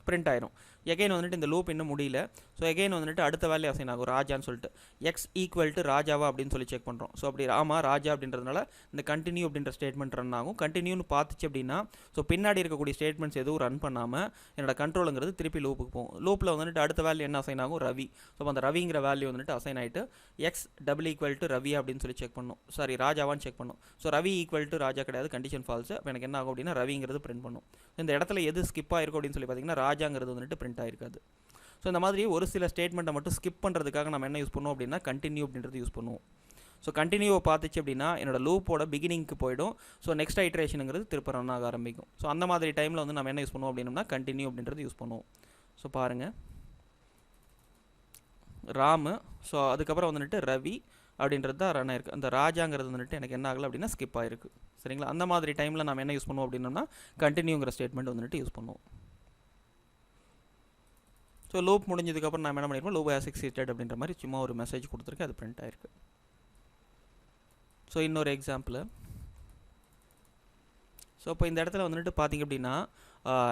பிரிண்ட் ஆயிரும். எகைன் வந்துட்டு இந்த லூப் இன்னும் முடியல. ஸோ எகைன் வந்துட்டு அடுத்த வேல்யூ அசைன் ஆகும் ராஜான்னு சொல்லிட்டு, எக்ஸ் ஈக்குவல் டு ராஜாவா அப்படின்னு சொல்லி செக் பண்ணுறோம். ஸோ அப்படி ராமா ராஜா அப்படின்றதுனால இந்த கண்டினியூ அப்படின்ற ஸ்டேட்மெண்ட் ரன் ஆகும். கண்டினியூன்னு பார்த்துச்சு அப்படின்னா ஸோ பின்னாடி இருக்கக்கூடிய ஸ்டேட்மெண்ட்ஸ் எதுவும் ரன் பண்ணாமல் என்னோட கண்ட்ரோலுங்கிறது திருப்பி லூப்புக்கு போகும். லூப்பில் வந்துட்டு அடுத்த வேல்யூ என்ன அசைன் ஆகும், ரவி. ஸோ அந்த ரவிங்கிற வேல்யூ வந்துட்டு அசைன் ஆகிட்டு X double equal to Ravi அப்படின்னு சொல்லி செக் பண்ணும். சாரி, ராஜாவான்னு செக் பண்ணும். ஸோ ரவி ஈக்குவல் டு ராஜா கிடையாது, கண்டிஷன் ஃபால்ஸ். அப்போ எனக்கு என்ன ஆகும் அப்படின்னா ரவிங்கிறது பிரிண்ட் பண்ணும். இந்த இடத்துல எது ஸ்கிப் ஆயிருக்கும் அப்படின்னு சொல்லி பார்த்தீங்கன்னா ராஜாங்கிறது வந்துட்டு பிரிண்ட் ஆயிருக்காது. ஸோ இந்த மாதிரி ஒரு சில ஸ்டேட்மெண்ட்டை மட்டும் ஸ்கிப் பண்ணுறதுக்காக நம்ம என்ன யூஸ் பண்ணுவோம் அப்படின்னா கண்டினியூ அப்படின்றது யூஸ் பண்ணுவோம். ஸோ கண்டினியூவை பார்த்துச்சு அப்படின்னா என்னோட லூப்போட பிகினிங்க்கு போயிடும். ஸோ நெக்ஸ்ட் ஐட்ரேஷனுங்கிறது திருப்ப ரன் ஆக ஆரம்பிக்கும். ஸோ அந்த மாதிரி டைமில் வந்து நம்ம என்ன யூஸ் பண்ணுவோம் அப்படின்னா கண்டினியூ அப்படின்றது யூஸ் பண்ணுவோம். ஸோ பாருங்கள், ராமு, ஸோ அதுக்கப்புறம் வந்துட்டு ரவி அப்படின்றது தான் ரன் ஆயிருக்கு. அந்த ராஜாங்கிறது வந்துட்டு எனக்கு என்ன ஆகலை அப்படின்னா ஸ்கிப் ஆயிருக்கு. சரிங்களா? அந்த மாதிரி டைமில் நம்ம என்ன யூஸ் பண்ணுவோம் அப்படின்னா கண்டினியூங்கிற ஸ்டேட்மெண்ட் வந்துட்டு யூஸ் பண்ணுவோம். ஸோ லூப் முடிஞ்சதுக்கப்புறம் நான் என்ன பண்ணியிருப்போம், லூப் ஹேஸ் எக்ஸிட்டட் அப்படின்ற மாதிரி சும்மா ஒரு மெசேஜ் கொடுத்துருக்கு, அது பிரிண்ட் ஆயிருக்கு. ஸோ இன்னொரு எக்ஸாம்பிள். ஸோ இப்போ இந்த இடத்துல வந்துட்டு பார்த்திங்க அப்படின்னா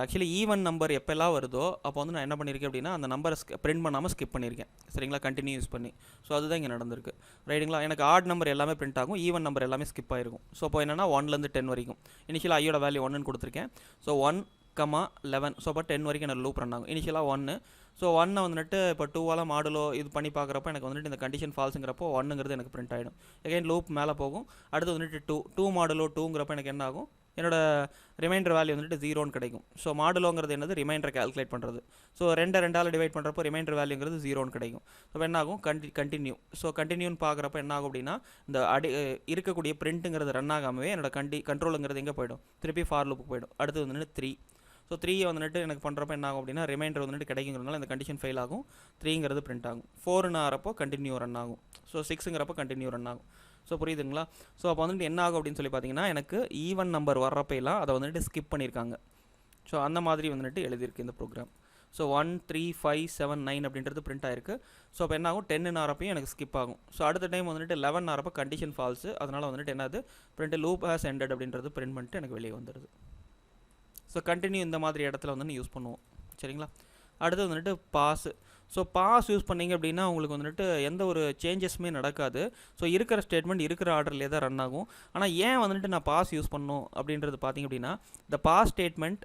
ஆக்சுவலி ஈவன் நம்பர் எப்போல்லாம் வருதோ அப்போ வந்து நான் என்ன பண்ணியிருக்கேன் அப்படின்னா அந்த நம்பரை பிரிண்ட் பண்ணாமல் ஸ்கிப் பண்ணியிருக்கேன். சரிங்களா? கண்டினியூ யூஸ் பண்ணி. ஸோ அதுதான் இங்கே நடந்திருக்கு. ரைட்டுங்களா? எனக்கு ஆட் நம்பர் எல்லாமே பிரிண்ட் ஆகும், ஈவன் நம்பர் எல்லாமே ஸ்கிப் ஆகிருக்கும். ஸோ இப்போ என்னென்னா 1லேருந்து 10 வரைக்கும் இனிஷியலாக ஐயோட வேல்யூ 1ன்னு கொடுத்துருக்கேன். ஸோ 1, 11. ஸோ அப்போ 10 வரைக்கும் எனக்கு லூப் ரன் ஆகும். இனிஷியலாக 1. ஸோ 1 வந்துட்டு இப்போ 2வால் மாடுலோ இது பண்ணி பார்க்குறப்போ எனக்கு வந்துட்டு இந்த கண்டிஷன் ஃபால்ஸுங்கிறப்போ 1ங்கிறது எனக்கு பிரிண்ட் ஆகிடும். எகைன் லூப் மேலே போகும். அடுத்து வந்துட்டு 2 மாடுலோ 2ங்கிறப்ப எனக்கு என்ன ஆகும், என்னோட ரிமைண்டர் வேல்யூ வந்துட்டு 0ன்னு கிடைக்கும். ஸோ மாடுலோங்கிறது என்னது, ரிமைண்டரை கால்குலேட் பண்ணுறது. ஸோ 2 டிவைட் பண்ணுறப்போ ரிமைண்டர் வேல்யூங்கிறது 0ன்னு கிடைக்கும். ஸோ என்ன ஆகும், கண்டினியூ. ஸோ கண்டினியூன்னு பார்க்குறப்ப என்ன ஆகும் அப்படின்னா இந்த இருக்கக்கூடிய பிரிண்ட்டுங்கிறது ரன் ஆகாமவே என்னோட கண்ட்ரோலுங்கிறது எங்கே போயிடும், திருப்பி ஃபார் லூப்புக்கு போயிடும். அடுத்து வந்துட்டு 3. ஸோ 3 வந்துட்டு எனக்கு பண்ணுறப்ப என்ன ஆகும் அப்படின்னா ரிமைண்டர் வந்துட்டு கிடைக்குங்கிறதுனால இந்த கண்டிஷன் ஃபெயில் ஆகும், 3ங்கிறது பிரிண்ட் ஆகும். 4ன்னு ஆகிறப்போ கண்டினியூ ரன் ஆகும். ஸோ 6ங்கிறப்போ கண்டினியூ ரன் ஆகும். ஸோ புரியுதுங்களா? ஸோ அப்போ வந்துட்டு என்ன ஆகும் அப்படின்னு சொல்லி பார்த்தீங்கன்னா எனக்கு ஈவன் நம்பர் வர்றப்பெல்லாம் அதை வந்துட்டு ஸ்கிப் பண்ணியிருக்காங்க. ஸோ அந்த மாதிரி வந்துட்டு எழுதியிருக்கு இந்த ப்ரோக்ராம். ஸோ 1 3 5 7 9 அப்படின்றது பிரிண்ட் ஆயிருக்கு. ஸோ அப்போ என்ன ஆகும், 10 ஆரப்பையும் எனக்கு ஸ்கிப் ஆகும். ஸோ அடுத்த டைம் வந்துட்டு 11 ஆரப்போ கண்டிஷன் ஃபால்ஸு, அதனால் வந்துட்டு என்னது பிரிண்ட் லூப் ஹேஸ் எண்டட் அப்படின்றது பிரிண்ட் பண்ணிட்டு எனக்கு வெளியே வந்துடுது. ஸோ கண்டினியூ இந்த மாதிரி இடத்துல வந்து யூஸ் பண்ணுவோம். சரிங்களா. அடுத்து வந்துட்டு பாஸ். ஸோ பாஸ் யூஸ் பண்ணிங்க அப்படின்னா உங்களுக்கு வந்துட்டு எந்த ஒரு சேஞ்சஸுமே நடக்காது. ஸோ இருக்கிற ஸ்டேட்மெண்ட் இருக்கிற ஆர்டர்லேயே தான் ரன் ஆகும். ஆனால் ஏன் வந்துட்டு நான் பாஸ் யூஸ் பண்ணணும் அப்படின்றது பார்த்திங்க அப்படின்னா, the pass statement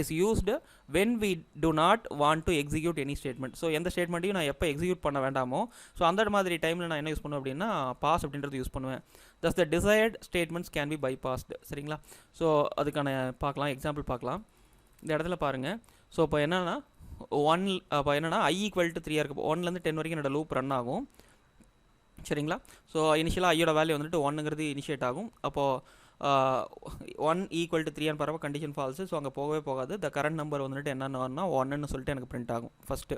is used when we do not want to execute any statement. So எந்த ஸ்டேட்மெண்ட்டையும் நான் எப்போ எக்ஸிக்யூட் பண்ண வேண்டாமோ, ஸோ அந்த மாதிரி டைமில் நான் என்ன யூஸ் பண்ணுவேன் அப்படின்னா பாஸ் அப்படின்றது யூஸ் பண்ணுவேன். தஸ் த டிசைர்ட் ஸ்டேட்மெண்ட்ஸ் கேன் பி பைபாஸ்டு. சரிங்களா. ஸோ அதுக்கான பார்க்கலாம், எக்ஸாம்பிள் பார்க்கலாம். இந்த இடத்துல பாருங்கள். ஸோ இப்போ என்னென்னா அப்போ என்னென்னா i = 3 இருக்குது. 1லேருந்து 10 வரைக்கும் என்னோட லூப் ரன் ஆகும். சரிங்களா. ஸோ இனிஷியலாக ஐயோட வேல்யூ வந்துட்டு 1ங்கிறது இனிஷியேட் ஆகும். அப்போது 1 = 3 பரவ கண்டிஷன் ஃபால்ஸு. ஸோ அங்கே போகவே போகாது. த கரண்ட் நம்பர் வந்துட்டு என்னென்னு வரணும்னா 1ன்னு சொல்லிட்டு எனக்கு பிரிண்ட் ஆகும் ஃபஸ்ட்டு.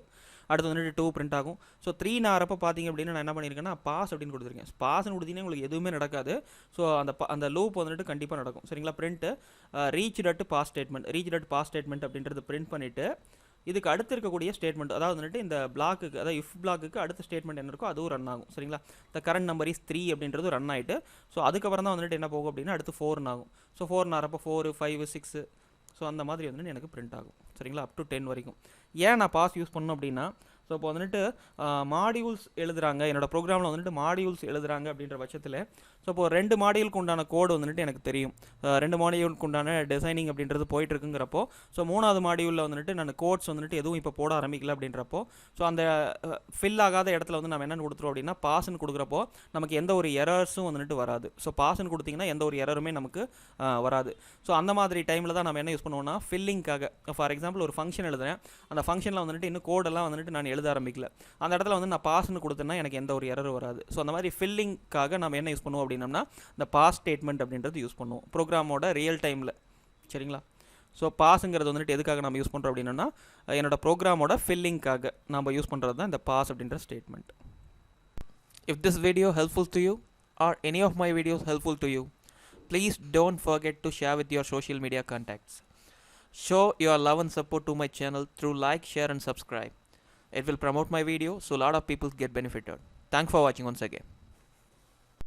அடுத்து வந்துட்டு 2 பிரிண்ட் ஆகும். ஸோ 3 ஆறப்போ பார்த்தீங்க அப்படின்னா நான் என்ன பண்ணியிருக்கேன்னா பாஸ் அப்படின்னு கொடுத்துருக்கேன். பாஸ்ன்னு கொடுத்தீங்கன்னா உங்களுக்கு எதுவுமே நடக்காது. ஸோ அந்த லூப் வந்துட்டு கண்டிப்பாக நடக்கும். சரிங்களா. பிரிண்ட்டு ரீச் பாஸ் ஸ்டேட்மெண்ட் அப்படின்றது பிரிண்ட் பண்ணிவிட்டு இதுக்கு அடுத்து இருக்கக்கூடிய ஸ்டேட்மெண்ட், அதாவது வந்துட்டு இந்த பிளாக்குக்கு, அதாவது இஃப் பிளாக்குக்கு அடுத்த ஸ்டேட்மெண்ட் என்ன இருக்கோ அதுவும் ரன் ஆகும். சரிங்களா. த கரண்ட் நம்பர் இஸ் 3 அப்படின்றது ரன் ஆகிட்டு, ஸோ அதுக்கப்புறம் தான் வந்துட்டு என்ன போகும் அப்படின்னா அடுத்து 4 ஆகும். ஸோ 4 ஆறப்போ 4 5 6 ஸோ அந்த மாதிரி வந்துட்டு எனக்கு பிரிண்ட் ஆகும். சரிங்களா. அப் டு 10 வரைக்கும். ஏன் நான் பாஸ் யூஸ் பண்ணணும் அப்படின்னா, ஸோ இப்போ வந்துட்டு மாடியூல்ஸ் எழுதுகிறாங்க, என்னோடய ப்ரோக்ராமில் வந்துட்டு மாடியூல்ஸ் எழுதுகிறாங்க அப்படின்ற பட்சத்தில், ஸோ இப்போ 2 மாடியூலுக்கு உண்டான கோடு வந்துட்டு எனக்கு தெரியும். 2 மாடியூலுக்கு உண்டான டிசைனிங் அப்படின்றது போயிட்டுருக்குங்கிறப்போ, ஸோ 3வது மாடியூலில் வந்துட்டு நான் கோட்ஸ் வந்துட்டு எதுவும் இப்போ போட ஆரம்பிக்கல அப்படின்றப்போ, ஸோ அந்த ஃபில் ஆகாத இடத்துல வந்து நம்ம என்னென்னு கொடுத்துருவோம் அப்படின்னா பாஸ்ன்னு கொடுக்குறப்போ நமக்கு எந்த ஒரு எரர்ஸும் வந்துட்டு வராது. ஸோ பாஸ்ன்னு கொடுத்திங்கன்னா எந்த ஒரு எரருமே நமக்கு வராது. ஸோ அந்த மாதிரி டைமில் தான் நம்ம என்ன யூஸ் பண்ணுவோம்னா ஃபில்லிங்காக, ஃபார் எக்ஸாம்பிள் ஒரு ஃபங்க்ஷன் எழுதுறேன், அந்த ஃபங்க்ஷனில் வந்துட்டு இன்னும் கோடெல்லாம் வந்துட்டு நான் எழுத ஆரம்பிக்கல, அந்த இடத்துல வந்து நான் பாஸ்ன்னு கொடுத்தேன்னா எனக்கு எந்த ஒரு எரரும் வராது. ஸோ அந்த மாதிரி ஃபில்லிங்காக நம்ம என்ன யூஸ் பண்ணுவோம் அப்படின்னம்னா இந்த பாஸ் ஸ்டேட்மெண்ட் அப்படின்றது யூஸ் பண்ணுவோம் ப்ரோக்ராமோட ரியல் டைமில். சரிங்களா. ஸோ பாஸுங்கிறது வந்துட்டு எதுக்காக நம்ம யூஸ் பண்ணுறோம் அப்படின்னா என்னோட ப்ரோக்ராமோட ஃபில்லிங்காக நம்ம யூஸ் பண்ணுறது தான் இந்த பாஸ் அப்படின்ற statement. If this video helpful to you or any of my videos helpful to you, please don't forget to share with your social media contacts. Show your love and support to my channel through like, share and subscribe. It will promote my video so a lot of people get benefited. Thanks for watching once again.